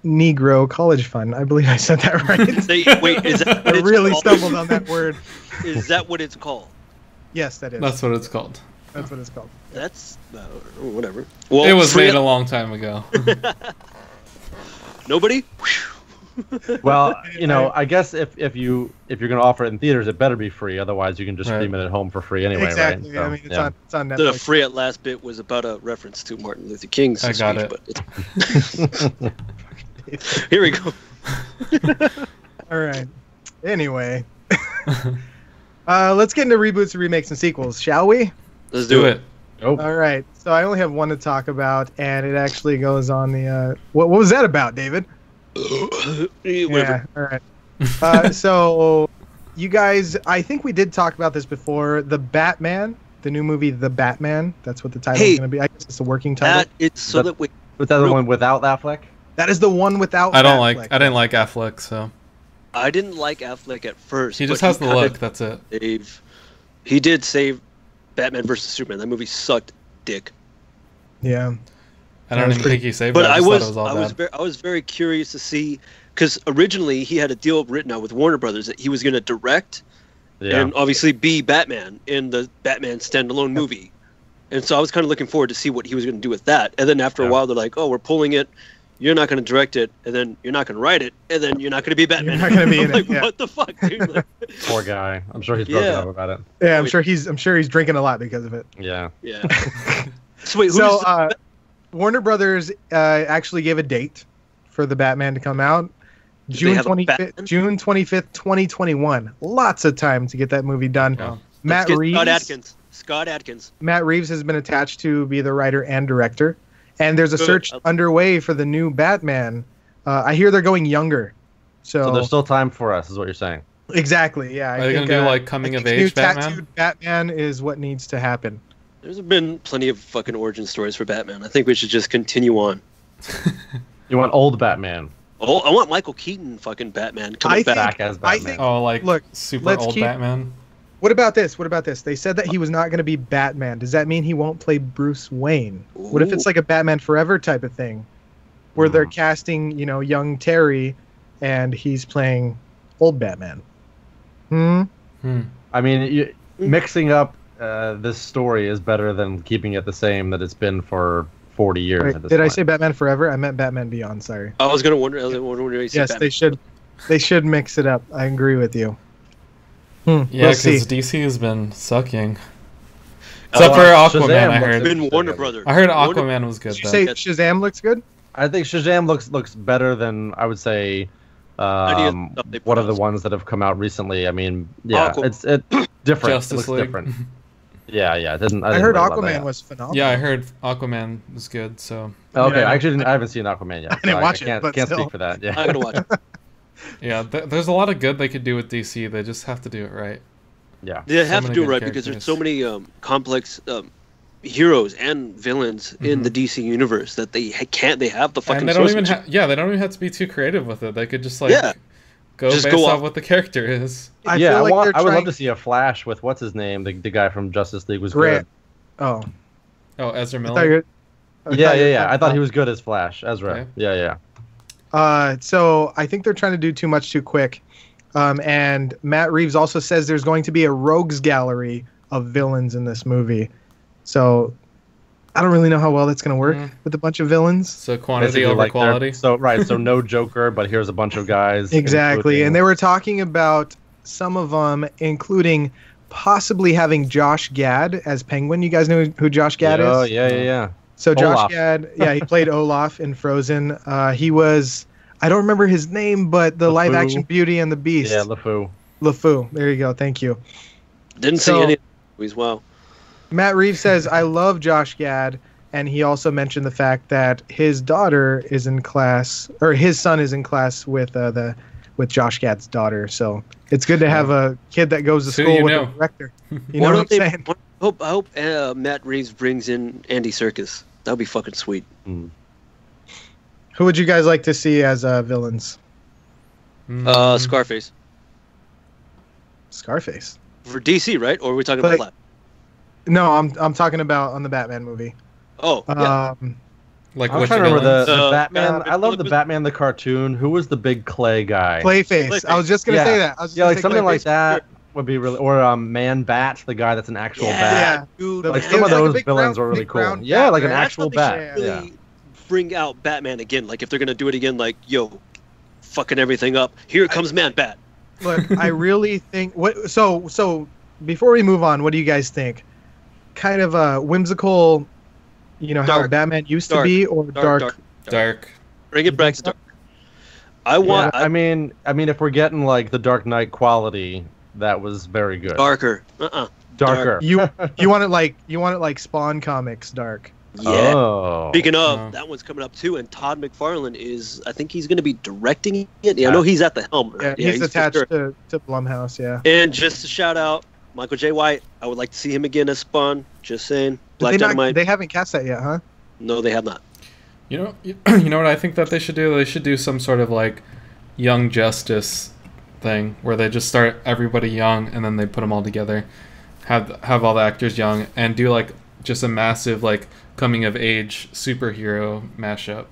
Negro college fund. I believe I said that right. Wait, is that I really stumbled on that word. Is that what it's called? Yes, that is. That's what it's called. That's what it's called. That's whatever. Well, it was made a long time ago. Nobody? Well, I guess if you're gonna offer it in theaters, it better be free. Otherwise, you can just stream it at home for free anyway. Exactly. Right? So, I mean, it's on Netflix. The free at last bit was about a reference to Martin Luther King's speech. I got it. Here we go. All right. Anyway, let's get into reboots, remakes, and sequels, shall we? Let's do it. Nope. All right. So I only have one to talk about, and it actually goes on the. What was that about, David? Yeah. All right. So, you guys, I think we did talk about this before. The Batman, the new movie, The Batman. That's what the title is going to be. I guess it's the working title. Was that the one without Affleck? That is the one without. I didn't like Affleck, so. I didn't like Affleck at first. He just has the look. That's it. He did save Batman versus Superman. That movie sucked dick. Yeah. I don't even think he saved it. But I was very curious to see, because originally he had a deal written out with Warner Brothers that he was going to direct and obviously be Batman in the Batman standalone movie. And so I was kind of looking forward to see what he was going to do with that. And then after a while, they're like, "Oh, we're pulling it. You're not going to direct it, and then you're not going to write it, and then you're not going to be Batman." You're not going to be in it. What the fuck, dude? Like, poor guy. I'm sure he's broken up about it. Yeah, I'm sure he's drinking a lot because of it. Yeah. Yeah. So Warner Brothers actually gave a date for the Batman to come out. June 25th, 2021. Lots of time to get that movie done. Yeah. Matt Reeves. Scott Adkins. Matt Reeves has been attached to be the writer and director, and there's a search underway for the new Batman. I hear they're going younger, so there's still time for us, is what you're saying. Exactly. Yeah. Are they going to do like coming of age Batman? Tattooed Batman is what needs to happen. There's been plenty of fucking origin stories for Batman. I think we should just continue on. You want old Batman? Oh, I want Michael Keaton fucking Batman coming back as Batman. Super old Batman. What about this? They said that he was not going to be Batman. Does that mean he won't play Bruce Wayne? Ooh. What if it's like a Batman Forever type of thing, where they're casting, young Terry, and he's playing old Batman? I mean, mixing up this story is better than keeping it the same that it's been for 40 years. Wait, at this did point. I say Batman Forever? I meant Batman Beyond. Sorry. I was gonna wonder. Yes, Batman. They should mix it up. I agree with you. Yeah, because DC has been sucking. Except for Aquaman, Shazam I heard. Been Warner Brothers. I heard Aquaman was good. Did you say Shazam looks good? I think Shazam looks better than I would say. One of the ones that have come out recently. I mean, yeah, it's different. Justice it looks League. different. Yeah, it doesn't. I heard Aquaman was phenomenal. Yeah, I heard Aquaman was good. So. Okay, I haven't seen Aquaman yet. I didn't watch it, but can't still. speak for that. Yeah, I gotta watch it. Yeah, there's a lot of good they could do with DC. They just have to do it right. Yeah, they have to do it right because there's so many complex heroes and villains in the DC universe that they can't. They have the fucking. And they don't even they don't even have to be too creative with it. They could just go based off what the character is. I would love to see a Flash with what's his name, the guy from Justice League was Grant. good. Oh, Ezra Miller. I thought he was good as Flash. Ezra. Okay. Yeah. So I think they're trying to do too much too quick. And Matt Reeves also says there's going to be a rogues gallery of villains in this movie. So I don't really know how well that's going to work with a bunch of villains. So quantity over quality. So no Joker, but here's a bunch of guys. Exactly. And they were talking about some of them, including possibly having Josh Gad as Penguin. You guys know who Josh Gad is? Oh, yeah. So Josh Gad, he played Olaf in Frozen. He was, I don't remember his name, but the live-action Beauty and the Beast. Yeah, LeFou. LeFou. There you go. Thank you. Didn't see any of the movies. Wow. Matt Reeves says, I love Josh Gad, and he also mentioned the fact that his daughter is in class, or his son is in class with Josh Gad's daughter. So it's good to have a kid that goes to school with a director. You know what I'm saying? I hope Matt Reeves brings in Andy Serkis. That would be fucking sweet. Who would you guys like to see as villains? Scarface. Scarface. For DC, right? Or are we talking about Flash? No, I'm talking about on the Batman movie. Oh, yeah. Like I'm which trying to remember villains? the Batman. I love the Batman the cartoon. Who was the big clay guy? Clayface. I was just gonna say that. Yeah, like something like that would be really, or Man Bat, the guy that's an actual bat. Yeah, dude. Like some of those villains were really big cool. brown Yeah, bat, like an right? actual bat. Really Yeah. bring out Batman again. Like if they're gonna do it again, like yo, fucking everything up. Here comes Man Bat. Look, I really think what. So before we move on, what do you guys think? Kind of a whimsical, you know, how Dark. Batman used to be, or dark? Dark. Bring it back to dark. I want. I mean, if we're getting like the Dark Knight quality, that was very good. Darker. Darker. You want it like Spawn comics dark. Yeah. Oh. Speaking of, that one's coming up too, and Todd McFarlane is. I think he's going to be directing it. Yeah, I know he's at the helm. Yeah, he's attached to Blumhouse. Yeah. And just a shout out, Michael J. White. I would like to see him again as Spawn. Just saying. Black Dynamite. They haven't cast that yet, huh? No, they have not. You know what I think that they should do? They should do some sort of like Young Justice thing where they just start everybody young and then they put them all together, have all the actors young, and do like just a massive like coming of age superhero mashup.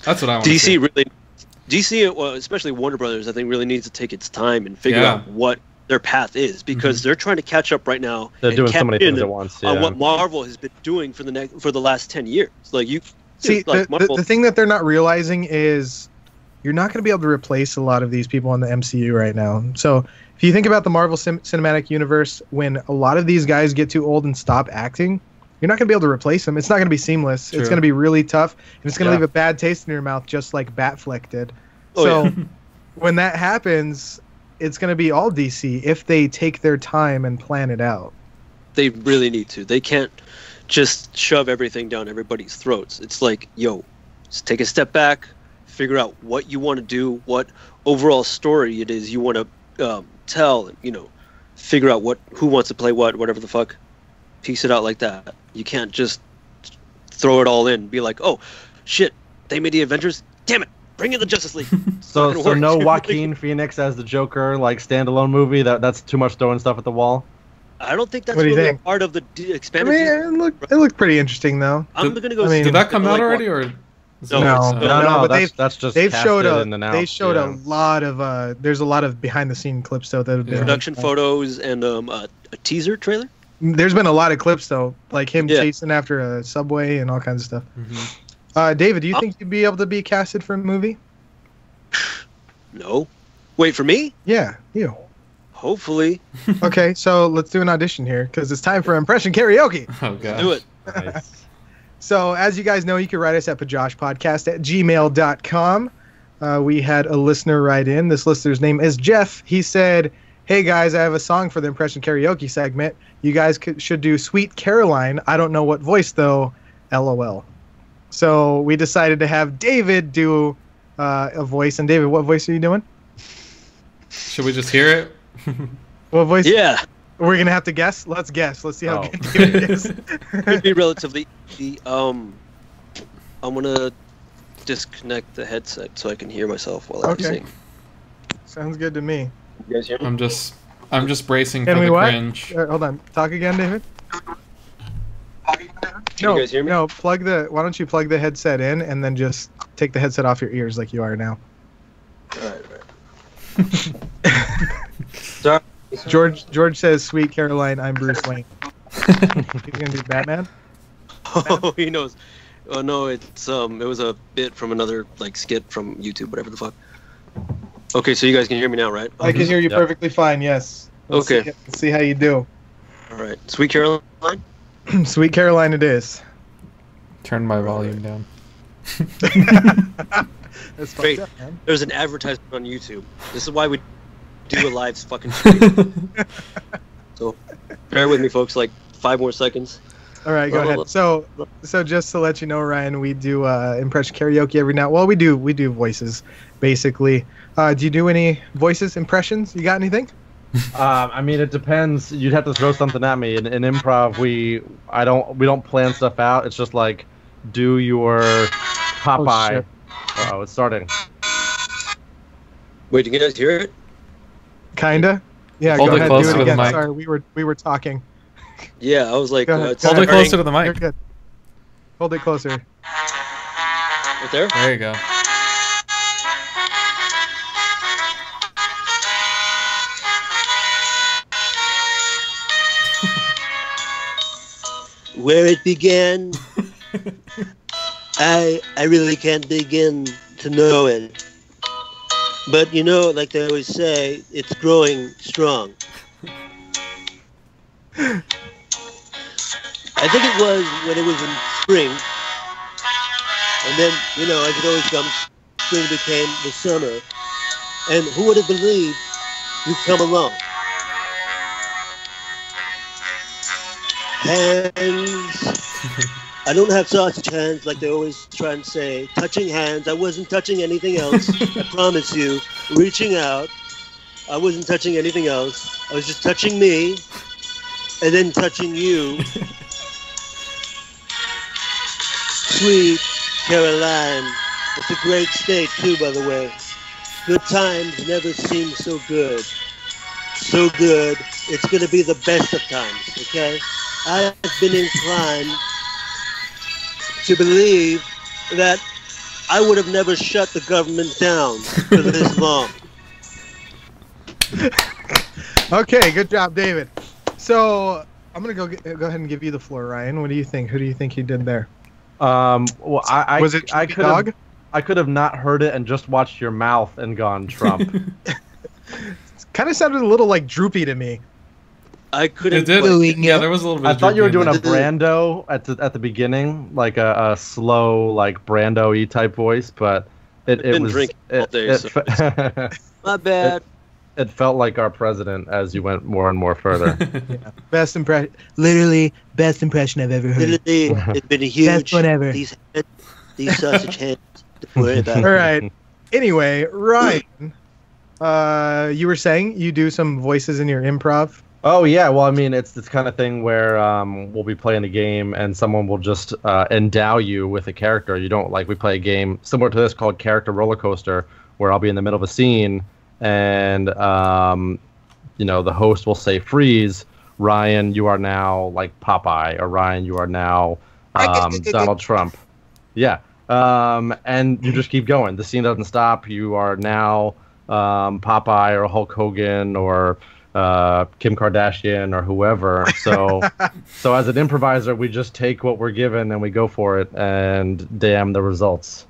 That's what I want. DC, well, especially Warner Brothers, I think really needs to take its time and figure out what their path is, because they're trying to catch up right now. They're doing so many things at once. Yeah. On what Marvel has been doing for the last 10 years. Like you. See, like the thing that they're not realizing is you're not going to be able to replace a lot of these people in the MCU right now. So if you think about the Marvel Cinematic Universe, when a lot of these guys get too old and stop acting, you're not going to be able to replace them. It's not going to be seamless. True. It's going to be really tough, and it's going to leave a bad taste in your mouth, just like Batfleck did. When that happens, it's going to be all DC if they take their time and plan it out. They really need to. They can't just shove everything down everybody's throats. It's like, yo, just take a step back, figure out what you want to do, what overall story it is you want to tell, and figure out who wants to play whatever the fuck. Piece it out like that. You can't just throw it all in and be like, oh shit, they made the Avengers, damn it, bring in the Justice League. so no Joaquin Phoenix as the Joker, like standalone movie. That's too much throwing stuff at the wall. I don't think that's really a part of the expanded. I mean, it looked pretty interesting though. I'm gonna go. Did that come out already, or? No. But that's just they've showed a lot of there's a lot of behind the scene clips though that have been production photos and a teaser trailer. There's been a lot of clips though, like him chasing after a subway and all kinds of stuff. Mm-hmm. David, do you think you'd be able to be casted for a movie? No. Wait, for me? Yeah, you. Hopefully. Okay, so let's do an audition here because it's time for impression karaoke. Oh god. Do it. Nice. So as you guys know, you can write us at pajoshpodcast@gmail.com. We had a listener write in. This listener's name is Jeff. He said, "Hey guys, I have a song for the impression karaoke segment. You guys should do Sweet Caroline. I don't know what voice though. LOL." So we decided to have David do a voice. And David, what voice are you doing? Should we just hear it? What voice? Yeah. We're gonna have to guess. Let's guess. Let's see how good David is. Could be relatively easy. I'm gonna disconnect the headset so I can hear myself while I sing. Sounds good to me. You guys hear me? I'm just bracing Can for we the what? cringe. Hold on. Talk again, David. Can you guys hear me? No, why don't you plug the headset in and then just take the headset off your ears like you are now. Alright. Sorry. George says, "Sweet Caroline, I'm Bruce Wayne." He's gonna be Batman. Oh, he knows. Oh no, it was a bit from another skit from YouTube, whatever the fuck. Okay, so you guys can hear me now, right? I can hear you perfectly fine. Yes. Let's see how you do. All right, Sweet Caroline. Sweet Caroline, it is. Turn my volume down. That's Great. fucked up, man. There's an advertisement on YouTube. This is why we do a live fucking stream. So bear with me, folks. 5 more seconds. All right, go ahead. So just to let you know, Ryan, we do impression karaoke every now. Well, we do voices, basically. Do you do any voices, impressions? You got anything? I mean, it depends. You'd have to throw something at me. In improv, we don't plan stuff out. It's just do your Popeye. Oh, it's starting. Wait, you guys hear it? Kinda. Yeah, Hold go it ahead. closer Do it to the again. mic. Sorry, we were talking. Yeah, I was like, Go ahead. Hold it closer to the You're mic. good. Hold it closer. Right there? There you go. Where it began, I really can't begin to know it. But you know, like they always say, it's growing strong. I think it was when it was in spring, and then, you know, as it always comes, spring became the summer. And who would have believed you'd come along? Hands. I don't have sausage hands like they always try and say. Touching hands. I wasn't touching anything else. I promise you. Reaching out. I wasn't touching anything else. I was just touching me. And then touching you. Sweet Caroline. It's a great state too, by the way. Good times never seem so good. So good. It's going to be the best of times, okay? I've been inclined to believe that I would have never shut the government down for this long. Okay, good job, David. So I'm gonna go ahead and give you the floor, Ryan. What do you think? Who do you think you did there? Well, Was it I Trumpy could Dog? have, I could have not heard it and just watched your mouth and gone Trump. Kind of sounded a little like droopy to me. I couldn't. It did. quite- Yeah, there was a little bit. I of thought you were doing a droopy in Brando at the beginning, like a slow, like Brando-y type voice, but it been was drinking all day, it, so fe- My bad. it felt like our president as you went more and more further. there. Best impression, literally best impression I've ever heard. Literally, it's been huge. Best one ever. These sausage hands. Don't worry about All it. right. Anyway, Ryan, you were saying you do some voices in your improv. Oh yeah, well I mean it's this kind of thing where we'll be playing a game and someone will just endow you with a character. You don't like we play a game similar to this called Character Roller Coaster, where I'll be in the middle of a scene and you know the host will say freeze. Ryan, you are now like Popeye, or Ryan, you are now Donald Trump. Yeah, and you just keep going. The scene doesn't stop. You are now Popeye or Hulk Hogan or Kim Kardashian or whoever. So as an improviser, we just take what we're given and we go for it, and damn the results.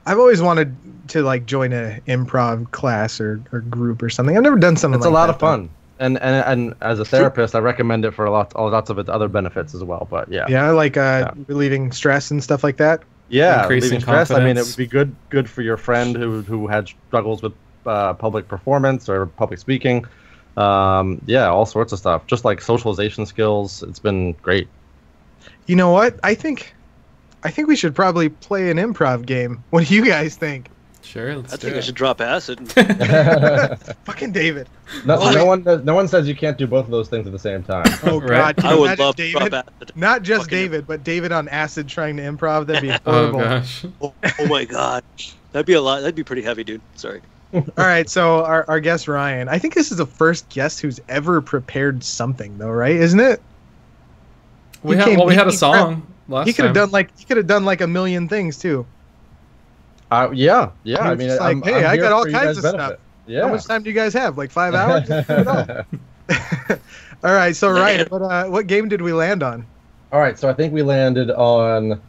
I've always wanted to like join a improv class or group or something. I've never done something. It's like a lot that, of fun, and as a therapist, I recommend it for lots of its other benefits as well. But yeah, Yeah, like relieving stress and stuff like that. yeah, Increasing relieving stress. I mean, it confidence. would be good for your friend who had struggles with public performance or public speaking. Yeah, all sorts of stuff. Just like socialization skills. It's been great. You know what? I think we should probably play an improv game. What do you guys think? Sure, let's I do think I it. should drop acid. Fucking David. No one says you can't do both of those things at the same time. Oh Right. God, can I you would imagine love to David? drop acid. Not just Fucking- David, but David on acid trying to improv. That'd be Oh horrible. gosh. Oh my god. That'd be a lot. That'd be pretty heavy, dude. Sorry. All right, so our guest Ryan. I think this is the first guest who's ever prepared something, though, right? Isn't it? We He had came- we had a he- song last He could have time. done like a million things too. Yeah. He I was mean, just like, hey, I here got all for you kinds guys' of benefit. stuff. Yeah. How much time do you guys have? Like 5 hours? Just put it on. All right, so Ryan, what game did we land on? All right, so I think we landed on,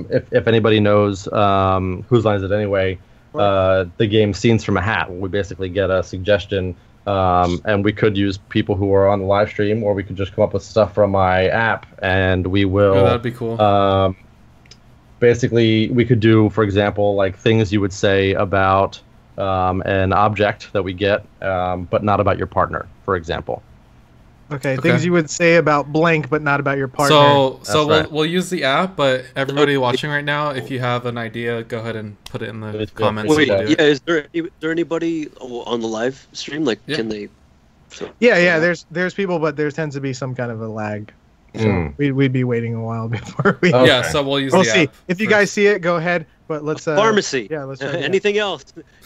if anybody knows whose line is it anyway, the game Scenes from a Hat. We basically get a suggestion, and we could use people who are on the live stream, or we could just come up with stuff from my app, and we will. Oh, that'd be cool. Basically, we could do, for example, like things you would say about an object that we get, but not about your partner, for example. Okay, things you would say about blank, but not about your partner. So That's right. we'll use the app, but everybody watching right now, if you have an idea, go ahead and put it in the Please feel comments. free Wait, and we'll do yeah. it. Is there anybody on the live stream? Like, Yeah. can they? yeah, there's people, but there tends to be some kind of a lag. So Mm. we'd be waiting a while before we. Okay. Yeah, so we'll use We'll the see. app. If you first. guy see it, go ahead. But let's. Pharmacy. Yeah, let's. Try to- Anything else?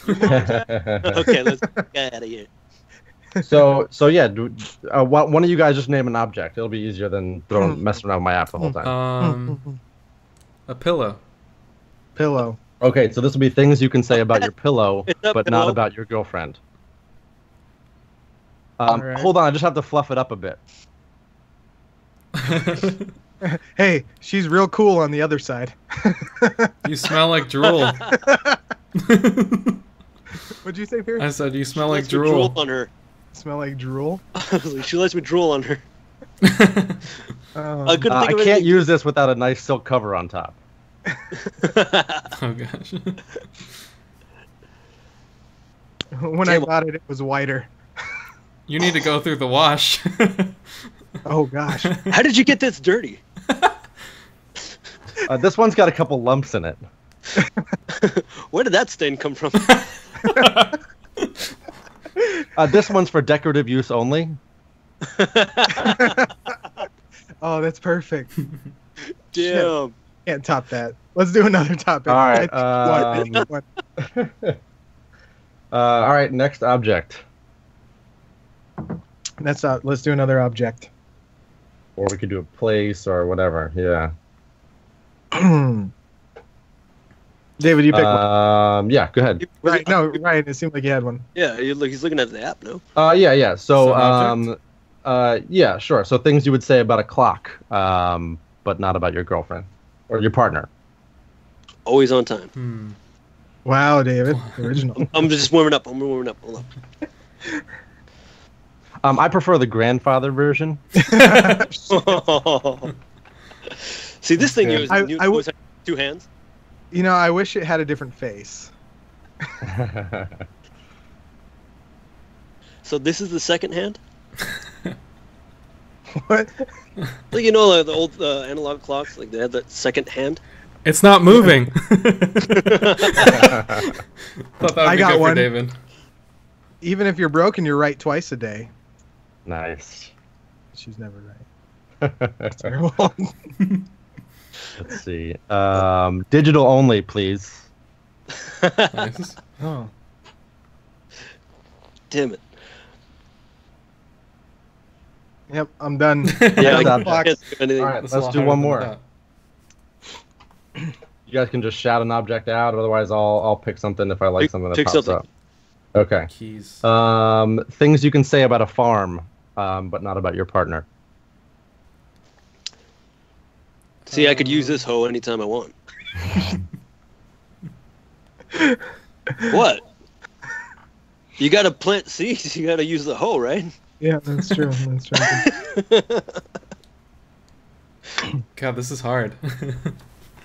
Okay, let's get out of here. So yeah, one of you guys just name an object. It'll be easier than messing around with my app the whole time. A pillow. Pillow. Okay, so this will be things you can say about your pillow, It's a but not pillow. about your girlfriend. Alright. Hold on, I just have to fluff it up a bit. Hey, she's real cool on the other side. You smell like drool. What'd you say, Pierce? I said you smell She like lets me drool drool. on her. Smell like drool. She lets me drool on her. Um, I couldn't I think of can't anything. use this without a nice silk cover on top. Oh gosh. when I got it, it was whiter. You need to go through the wash. Oh gosh. How did you get this dirty? This one's got a couple lumps in it. Where did that stain come from? This one's for decorative use only. Oh, that's perfect. Damn. Can't top that. Let's do another topic. All right, What? All right, next object. Let's do another object. Or we could do a place or whatever. Yeah. David, you pick one. Yeah, go ahead. Right? No, Ryan. It seemed like you had one. Yeah, he's looking at the app, no? Yeah. So, Some object? yeah, sure. So things you would say about a clock, but not about your girlfriend or your partner. Always on time. Wow, David, original. I'm just warming up. Hold up. I prefer the grandfather version. See, this thing here I always had 2 hands. You know, I wish it had a different face. So this is the second hand? What? Like, you know, the old analog clocks, like they had that second hand? It's not moving. Thought that would I be got good one. for David. Even if you're broken, you're right twice a day. Nice. She's never right. Terrible. Let's see. Digital only, please. Nice. Oh. Damn it. Yep, I'm done. Yeah, Next I object. can't think of anything. All right, That's a let's lot do harder one than more. that. You guys can just shout an object out. Otherwise, I'll pick something if I like something that Pick pops something. up. Okay. Keys. Things you can say about a farm, but not about your partner. See, I could use this hoe anytime I want. What? You gotta plant seeds, you gotta use the hoe, right? Yeah, that's true. That's true. God, this is hard.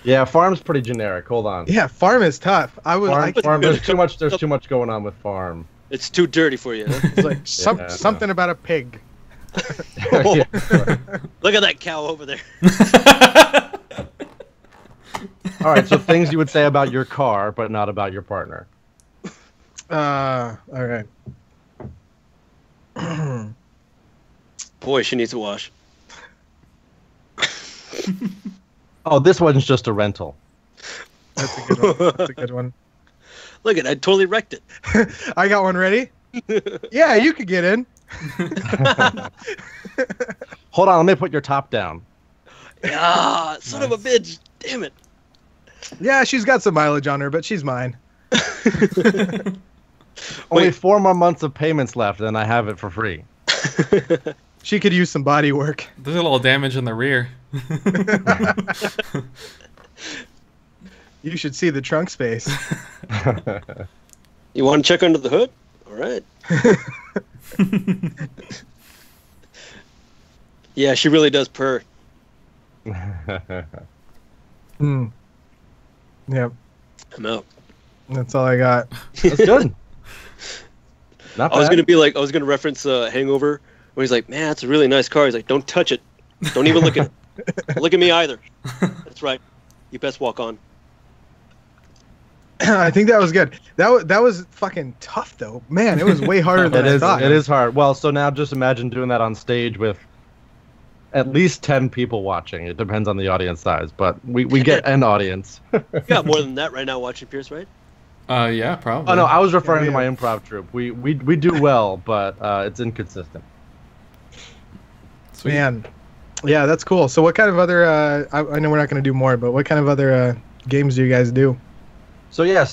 Yeah, farm's pretty generic. Hold on. Yeah, farm is tough. Farm. There's too much. There's too much going on with farm. It's too dirty for you, huh? It's like Yeah. something about a pig. Yeah, sure. Look at that cow over there. All right. So things you would say about your car, but not about your partner. All right. Boy, she needs a wash. Oh, this one's just a rental. That's a good one. That's a good one. Look at, I totally wrecked it. I got one ready. Yeah, you could get in. Hold on. Let me put your top down. Ah, son of a bitch. Damn it. Yeah, she's got some mileage on her, but she's mine. Only Wait. 4 more months of payments left, and I have it for free. She could use some body work. There's a little damage in the rear. You should see the trunk space. You want to check under the hood? All right. Yeah, she really does purr. Hmm. Yep, I'm out. that's all I got. That's good. Not I was bad. gonna reference Hangover, where he's like, "Man, that's a really nice car." He's like, "Don't touch it. Don't even look at it. Don't look at me either." That's right. You best walk on. I think that was good. That was fucking tough though. Man, it was way harder than I thought. It is hard. Well, so now just imagine doing that on stage with at least 10 people watching. It depends on the audience size, but we get an audience. You got more than that right now watching Pierce, right? Yeah, probably. Oh no, I was referring to Yeah. my improv troupe. We do well, but it's inconsistent. Sweet. Man, yeah, that's cool. So what kind of other? I know we're not going to do more, but what kind of other games do you guys do? So yeah,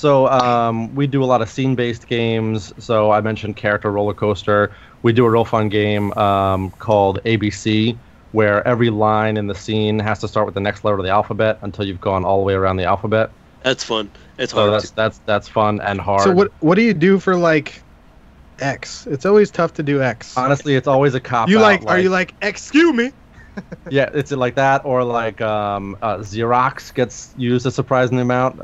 we do a lot of scene-based games. So I mentioned Character Roller Coaster. We do a real fun game called ABC, where every line in the scene has to start with the next letter of the alphabet until you've gone all the way around the alphabet. That's fun. It's So hard. that's fun and hard. So what do you do for like X? It's always tough to do X. Honestly, it's always a cop You out. are you like excuse me? Yeah, it's like that, or like Xerox gets used a surprising amount.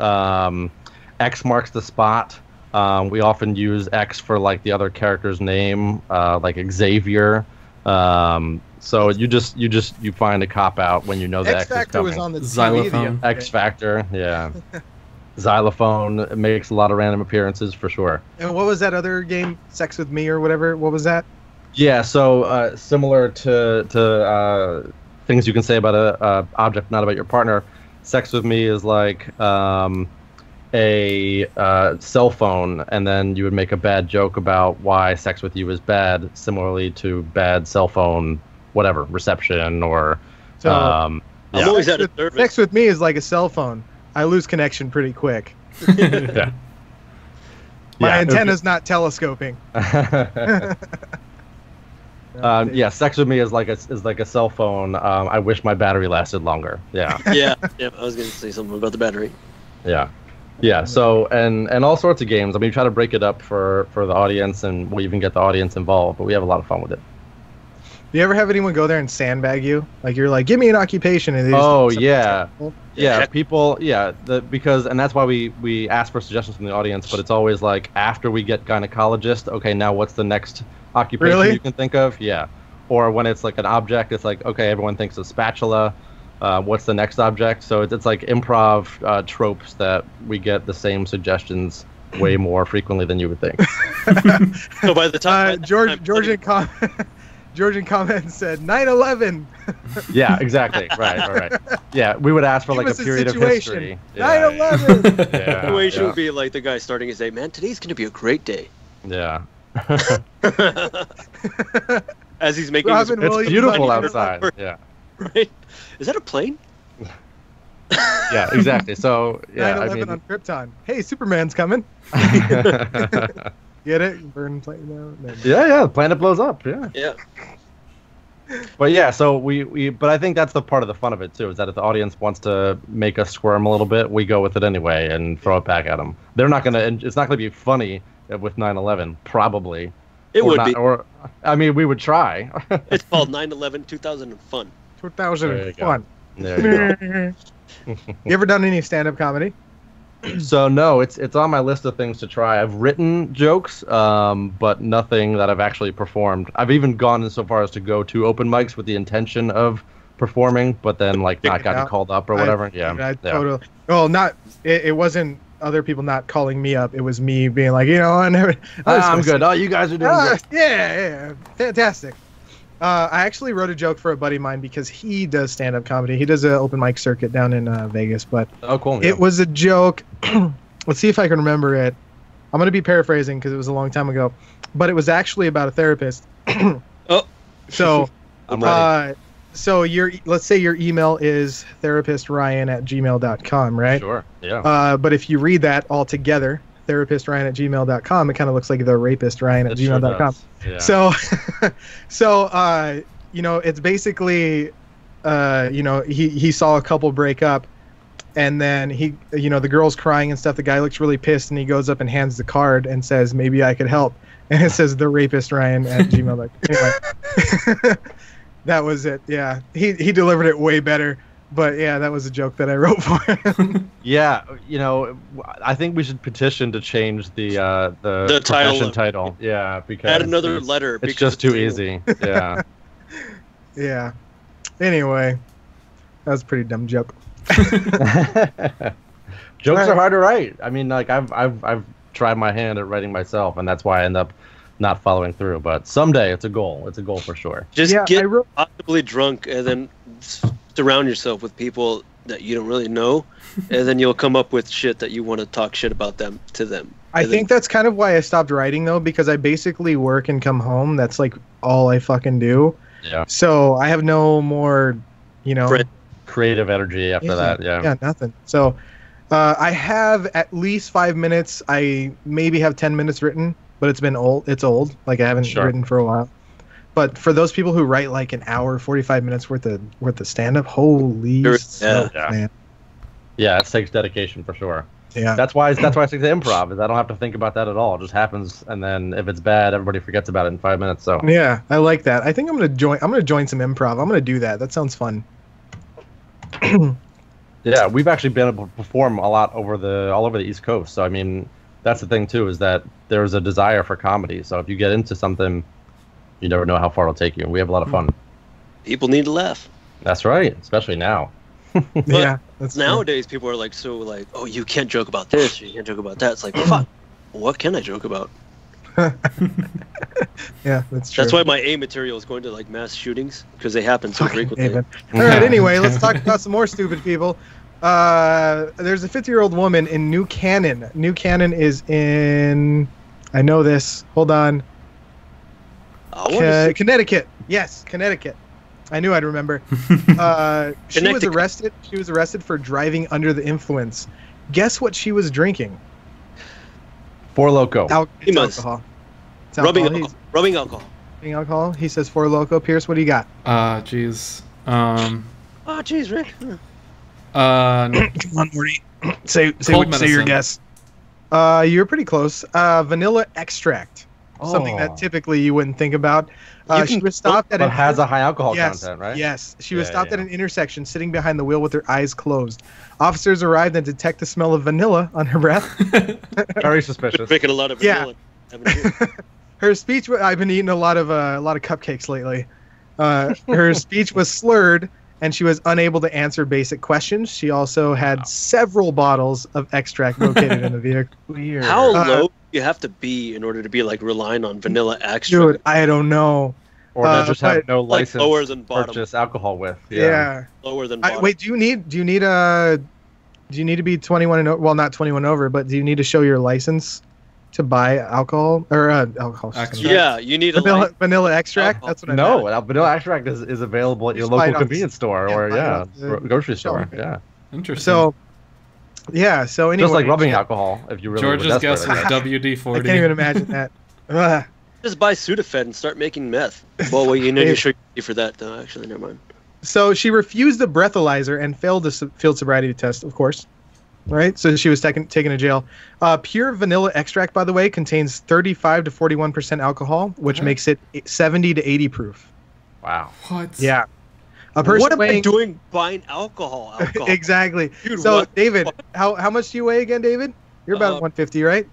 X marks the spot. We often use X for like the other character's name, like Xavier. So you find a cop out when you know the X is Factor coming. was on the Xylophone. TV the other X day. Factor, yeah. Xylophone makes a lot of random appearances for sure. And what was that other game? Sex with Me or whatever? What was that? Yeah, so similar to things you can say about a object, not about your partner. Sex with Me is like a cell phone, and then you would make a bad joke about why sex with you is bad, similarly to bad cell phone, whatever, reception or. So I'm always out of service. Sex with Me is like a cell phone. I lose connection pretty quick. Yeah. My Yeah, antenna's not telescoping. yeah, sex with me is like a cell phone. I wish my battery lasted longer. Yeah, Yeah, I was gonna say something about the battery. yeah. So and all sorts of games. I mean, we try to break it up for the audience, and we even get the audience involved. But we have a lot of fun with it. Do you ever have anyone go there and sandbag you? Like you're like, give me an occupation. And they just Oh do something yeah, terrible? yeah. People, yeah. Because that's why we ask for suggestions from the audience. But it's always like after we get gynecologist. Okay, now what's the next occupation Really? you can think of? Yeah. Or when it's like an object, it's like okay, everyone thinks of spatula. What's the next object? So it's like improv tropes that we get the same suggestions way more frequently than you would think. So by the time Georgian comment said 9/11. Yeah, exactly. Right. Yeah, we would ask for Give like a us a period of situation. history. Yeah, 9/11. yeah, situation yeah. would be like the guy starting his day. Man, today's gonna be a great day. Yeah. As he's making Robin his It's Williams beautiful on- outside. Yeah. right. Is that a plane? Yeah, exactly. So, yeah, 9/11 I mean, on Krypton. Hey, Superman's coming. Get it? Burn plane now. yeah, the planet blows up. Yeah. Yeah. But yeah, so but I think that's the part of the fun of it too, is that if the audience wants to make us squirm a little bit, we go with it anyway and throw it back at them. They're not gonna. It's not gonna be funny with 9/11, probably. It Or would not- be. Or, I mean, we would try. It's called 9/11 2000 and fun. 2000 There you and go. fun. There you go. You ever done any stand-up comedy? So no, it's on my list of things to try. I've written jokes, but nothing that I've actually performed. I've even gone so far as to go to open mics with the intention of performing, but then like not gotten called up or whatever. Yeah. Totally. Well, not. It wasn't other people not calling me up. It was me being like, I never. I'm good. Oh, you guys are doing good. Yeah, fantastic. I actually wrote a joke for a buddy of mine because he does stand-up comedy. He does an open mic circuit down in Vegas, but Oh, cool. it was a joke. Let's see if I can remember it. I'm going to be paraphrasing because it was a long time ago, but it was actually about a therapist. Oh. So, I'm ready. so let's say your email is therapistryan@gmail.com, right? Sure. Yeah. But if you read that all together, therapistryan@gmail.com, it kind of looks like the rapistryan@gmail.com. Yeah. So, it's basically, he saw a couple break up, and then the girl's crying and stuff. The guy looks really pissed, and he goes up and hands the card and says, "Maybe I could help." And it says therapistryan@gmail.com. Anyway, that was it. Yeah, he delivered it way better. But yeah, that was a joke that I wrote for him. Yeah, I think we should petition to change the title. title. Yeah, because Add another letter. It's because just too you- easy. Yeah. Yeah. Anyway, that was a pretty dumb joke. Jokes are hard to write. I mean, like I've tried my hand at writing myself, and that's why I end up not following through. But someday it's a goal. It's a goal for sure. Just Yeah, get I wrote- possibly drunk and then surround yourself with people that you don't really know, and then you'll come up with shit that you want to talk shit about them to them. I And think that's kind of why I stopped writing, though, because I basically work and come home. That's like all I fucking do. Yeah. So I have no more, Friend. Creative energy after that. Yeah. Yeah, nothing. So I have at least 5 minutes. I maybe have 10 minutes written, but it's been old. It's old. Like I haven't written for a while. But for those people who write like an hour, 45 minutes worth of stand-up, holy smokes, man. Yeah, it takes dedication for sure. Yeah. That's why I stick to improv. Is I don't have to think about that at all. It just happens, and then if it's bad, everybody forgets about it in 5 minutes. So yeah, I like that. I think I'm gonna join some improv. I'm gonna do that. That sounds fun. Yeah, we've actually been able to perform a lot all over the East Coast. So I mean, that's the thing too, is that there's a desire for comedy. So if you get into something, you never know how far it'll take you. We have a lot of fun. People need to laugh. That's right, especially now. Yeah, that's nowadays people are like so like, oh, you can't joke about this, or you can't joke about that. It's like, fuck, what can I joke about? Yeah, that's true. That's why my A material is going to like mass shootings because they happen so frequently. All right, anyway, let's talk about some more stupid people. There's a 50-year-old woman in New Canaan. New Canaan is in, I know this. Hold on. Connecticut. Yes, Connecticut. I knew I'd remember. She was arrested. She was arrested for driving under the influence. Guess what she was drinking? Four Loko. It's alcohol. It's Rubbing alcohol. alcohol. Rubbing alcohol. He says Four Loko. Pierce, what do you got? Jeez. Oh, jeez, Rick. Come on, Morty. Say your guess. You're pretty close. Vanilla extract. Something that typically you wouldn't think about. She was stopped at has a high alcohol content, right? Yes. She was stopped at an intersection, sitting behind the wheel with her eyes closed. Officers arrived and detect the smell of vanilla on her breath. Very suspicious. Drinking a lot of vanilla. Her speech. I've been eating a lot of cupcakes lately. Her speech was slurred, and she was unable to answer basic questions. She also had several bottles of extract located in the vehicle. Weird. How low you have to be in order to be like relying on vanilla extract? Dude, I don't know. Or just have no license like lower than bottom. Purchase alcohol with. Yeah. Lower than bottom. Wait, do you need to be 21 and over? Well, not 21 over, but do you need to show your license to buy alcohol or alcohol? Yeah, you need vanilla extract. Alcohol. That's what I meant. No, vanilla extract is available at your local convenience store or grocery store. Yeah. Interesting. So anyway, just like rubbing alcohol, if you really George's guess was WD-40. I can't even imagine that. Just buy Sudafed and start making meth. Well, you're sure for that though. Actually, never mind. So she refused the breathalyzer and failed the field sobriety test, of course. Right, so she was taken to jail. Pure vanilla extract, by the way, contains 35 to 41% alcohol, which makes it 70 to 80 proof. Wow. What? Yeah. What am I doing buying alcohol? Exactly. Dude, so, what? David, how much do you weigh again, David? You're about 150, right?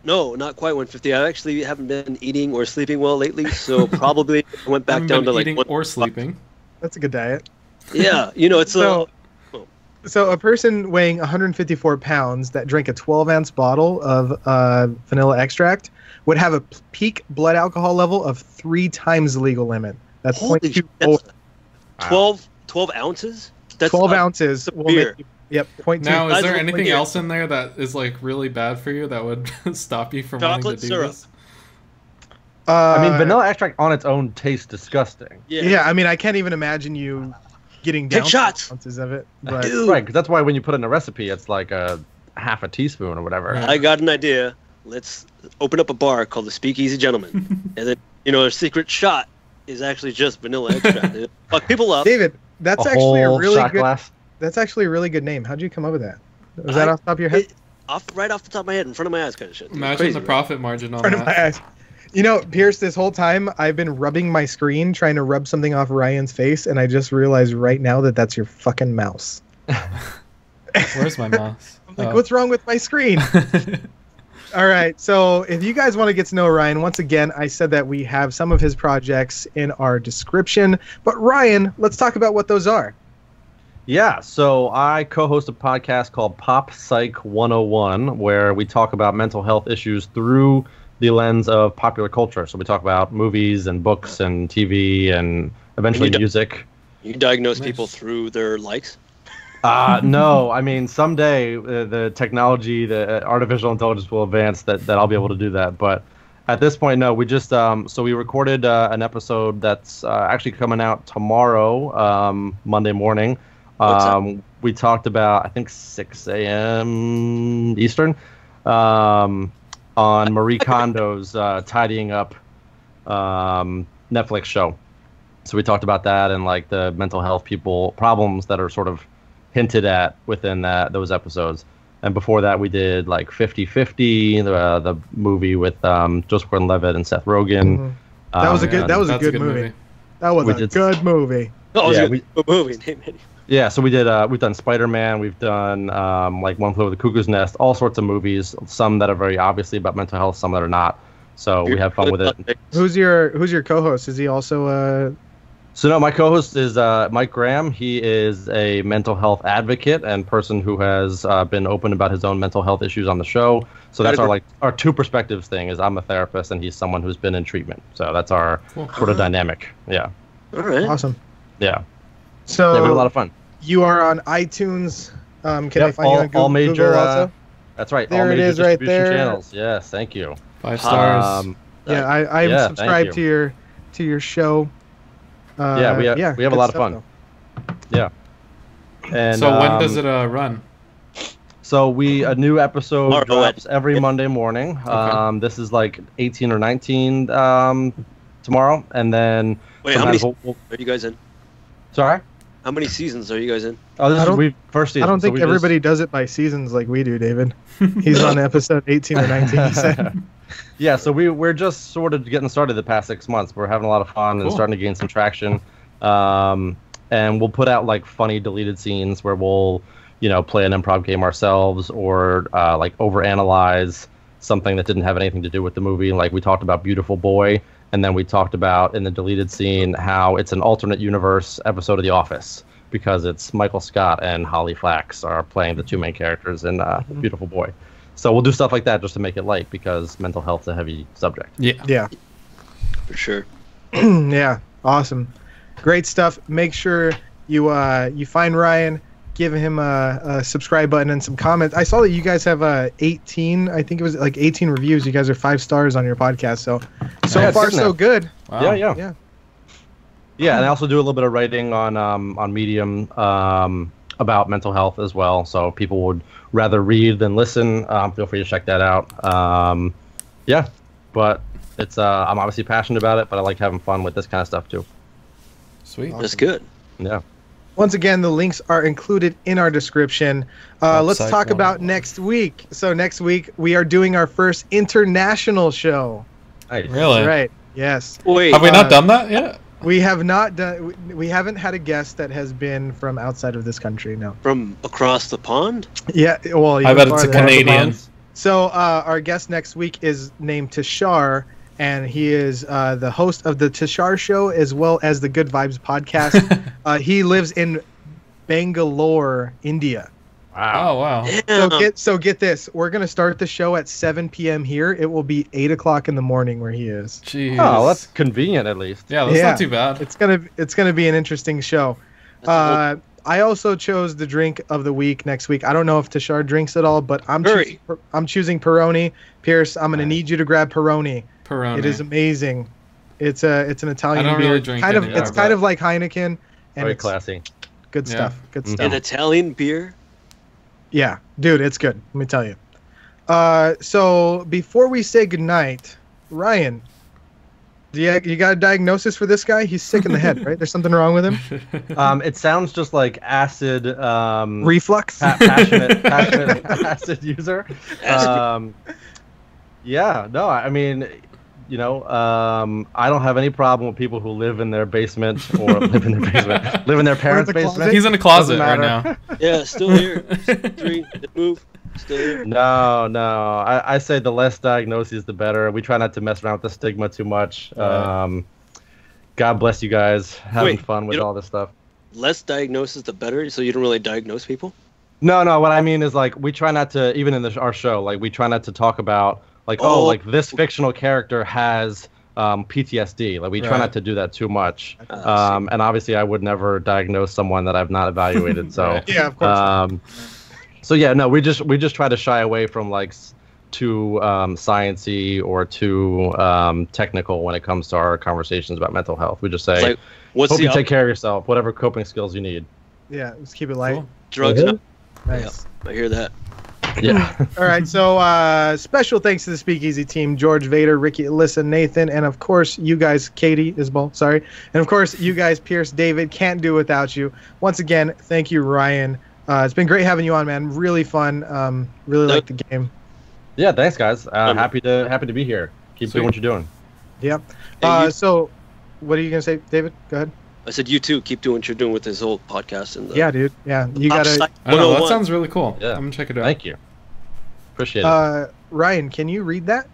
No, not quite 150. I actually haven't been eating or sleeping well lately, so probably went back down to like eating or sleeping. That's a good diet. Yeah, it's So a person weighing 154 pounds that drank a 12-ounce bottle of vanilla extract would have a peak blood alcohol level of 3 times the legal limit. That's 0.24. 12 ounces? That's 12 ounces will beer. Yep. 0.2. Now, is there anything else in there that is like really bad for you that would stop you from wanting to do this? I mean, vanilla extract on its own tastes disgusting. Yeah, I mean, I can't even imagine you getting down shots. Ounces of it. But... Right, because that's why when you put it in a recipe, it's like a half a teaspoon or whatever. I got an idea. Let's open up a bar called the Speakeasy Gentleman, and then a secret shot is actually just vanilla extract. Fuck people up. David, that's actually a really good. Glass. That's actually a really good name. How'd you come up with that? Was that off the top of your head? Right off the top of my head, in front of my eyes, kind of shit. Imagine crazy, the profit margin on that. In front of my eyes. Pierce, this whole time I've been rubbing my screen trying to rub something off Ryan's face, and I just realized right now that that's your fucking mouse. Where's my mouse? I'm like, what's wrong with my screen? All right, so if you guys want to get to know Ryan, once again, I said that we have some of his projects in our description. But Ryan, let's talk about what those are. Yeah, so I co-host a podcast called Pop Psych 101, where we talk about mental health issues through the lens of popular culture. So we talk about movies and books and TV and eventually music. You diagnose people through their likes? No, I mean, someday the technology, the artificial intelligence will advance that I'll be able to do that. But at this point, no, we just, so we recorded an episode that's actually coming out tomorrow, Monday morning. we talked about, I think 6 a.m. Eastern, on Marie Kondo's Tidying Up Netflix show. So we talked about that and like the mental health problems that are sort of hinted at within those episodes. And before that, we did like 50-50, the movie with Joseph Gordon-Levitt and Seth Rogen. Mm-hmm. That was a good movie. That was a good movie. Oh, yeah, a movie. Yeah, so we did. We've done Spider-Man. We've done like One Flew Over the Cuckoo's Nest. All sorts of movies. Some that are very obviously about mental health. Some that are not. So we have fun with it. Who's your co-host? Is he also? So no, my co-host is Mike Graham. He is a mental health advocate and person who has been open about his own mental health issues on the show. So that's our two perspectives thing. Is I'm a therapist and he's someone who's been in treatment. So that's our sort of dynamic. Yeah. All right. Awesome. Yeah. So we had a lot of fun. You are on iTunes. Can I find you on Google, all major, Google also? That's right. There all major it is, right distribution there. channels. Yes, thank you. 5 stars. Yeah, I'm subscribed to your show. We have a lot of fun. Yeah. And so when does it run? So a new episode drops every Yeah. Monday morning. Okay. This is like 18 or 19 tomorrow, and then Wait, how many we'll, are you guys in? Sorry. How many seasons are you guys in? Oh, this is first season. I don't think everybody does it by seasons like we do, David. He's on episode 18 or 19. He said. Yeah, so we're just sort of getting started the past 6 months. We're having a lot of fun and starting to gain some traction. And we'll put out like funny deleted scenes where we'll, play an improv game ourselves or like overanalyze something that didn't have anything to do with the movie. Like we talked about Beautiful Boy, and then we talked about in the deleted scene how it's an alternate universe episode of The Office because it's Michael Scott and Holly Flax are playing the two main characters in Beautiful Boy. So we'll do stuff like that just to make it light because mental health's a heavy subject. Yeah. For sure. Yeah. Awesome. Great stuff. Make sure you find Ryan, give him a subscribe button and some comments. I saw that you guys have 18. I think it was like 18 reviews. You guys are 5 stars on your podcast. So far so good. Wow. Yeah. Yeah, and I also do a little bit of writing on Medium about mental health as well. So people would rather read than listen. Feel free to check that out. But it's I'm obviously passionate about it, but I like having fun with this kind of stuff too. Sweet. That's good. Yeah. Once again, the links are included in our description. Let's talk about next week. So next week we are doing our first international show. Nice. Really? That's right. Yes. Wait. Have we not done that yet? We have not done. We haven't had a guest that has been from outside of this country. No. From across the pond? Yeah. Well, I bet it's a Canadian. So our guest next week is named Tashar, and he is the host of the Tashar Show as well as the Good Vibes podcast. He lives in Bangalore, India. Wow. Oh wow. So get this. We're gonna start the show at 7 p.m. here. It will be 8 o'clock in the morning where he is. Jeez. Oh, that's convenient at least. Yeah, that's not too bad. It's gonna be an interesting show. I also chose the drink of the week next week. I don't know if Tashar drinks at all, but I'm choosing Peroni. Pierce, I'm gonna need you to grab Peroni. Peroni. It is amazing. It's an Italian I don't beer. really drink kind of anymore, it's kind of like Heineken, and Very it's classy. good stuff. Good Mhm. stuff. An Italian beer? Yeah, dude, it's good. Let me tell you. So before we say goodnight, Ryan, you got a diagnosis for this guy? He's sick in the head, right? There's something wrong with him? It sounds just like acid. Reflux? Passionate acid user. Yeah, no, I mean, I don't have any problem with people who live in their basement or live in their parents' basement. He's in a closet right now. Yeah, still here. 3, didn't move. Still here. No. I say the less diagnoses, the better. We try not to mess around with the stigma too much. God bless you guys having fun with all this stuff. Less diagnosis, the better. So you don't really diagnose people? No. What I mean is like we try not to, even in our show, like we try not to talk about like like this fictional character has PTSD. Like we try not to do that too much. And obviously I would never diagnose someone that I've not evaluated. So Yeah, of course. So yeah, no, we just try to shy away from like too sciencey or too technical when it comes to our conversations about mental health. We just say, Like, hope you take care of yourself, whatever coping skills you need. Yeah, let's keep it light. Cool. Drugs. Mhm. Nice. I hear that. Yeah. All right, so special thanks to the Speakeasy team, George Vader, Ricky, Alyssa, Nathan, and of course you guys, Katie Isbell, sorry, and of course you guys, Pierce, David, can't do without you. Once again, thank you, Ryan. It's been great having you on, man. Really fun. Really like the game. Yeah, thanks, guys. Happy to be here. Keep doing what you're doing. Yep. Hey, So, what are you gonna say, David? Go ahead. I said you too. Keep doing what you're doing with this whole podcast and the Yeah, dude. Yeah, you gotta. I don't know. That 101. sounds really cool. Yeah. I'm gonna check it out. Thank you. Appreciate it. Ryan, can you read that?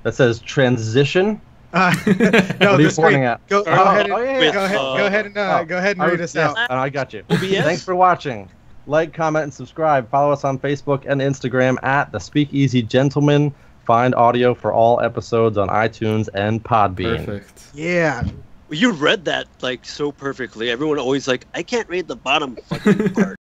That says transition. No, What are you the screen. pointing at? Go Oh, ahead. oh, yeah, yeah. Go ahead and read us out. I got you. OBS? Thanks for watching. Like, comment, and subscribe. Follow us on Facebook and Instagram at the Speakeasy Gentleman. Find audio for all episodes on iTunes and Podbean. Perfect. Yeah. You read that like so perfectly. Everyone always like, I can't read the bottom fucking part.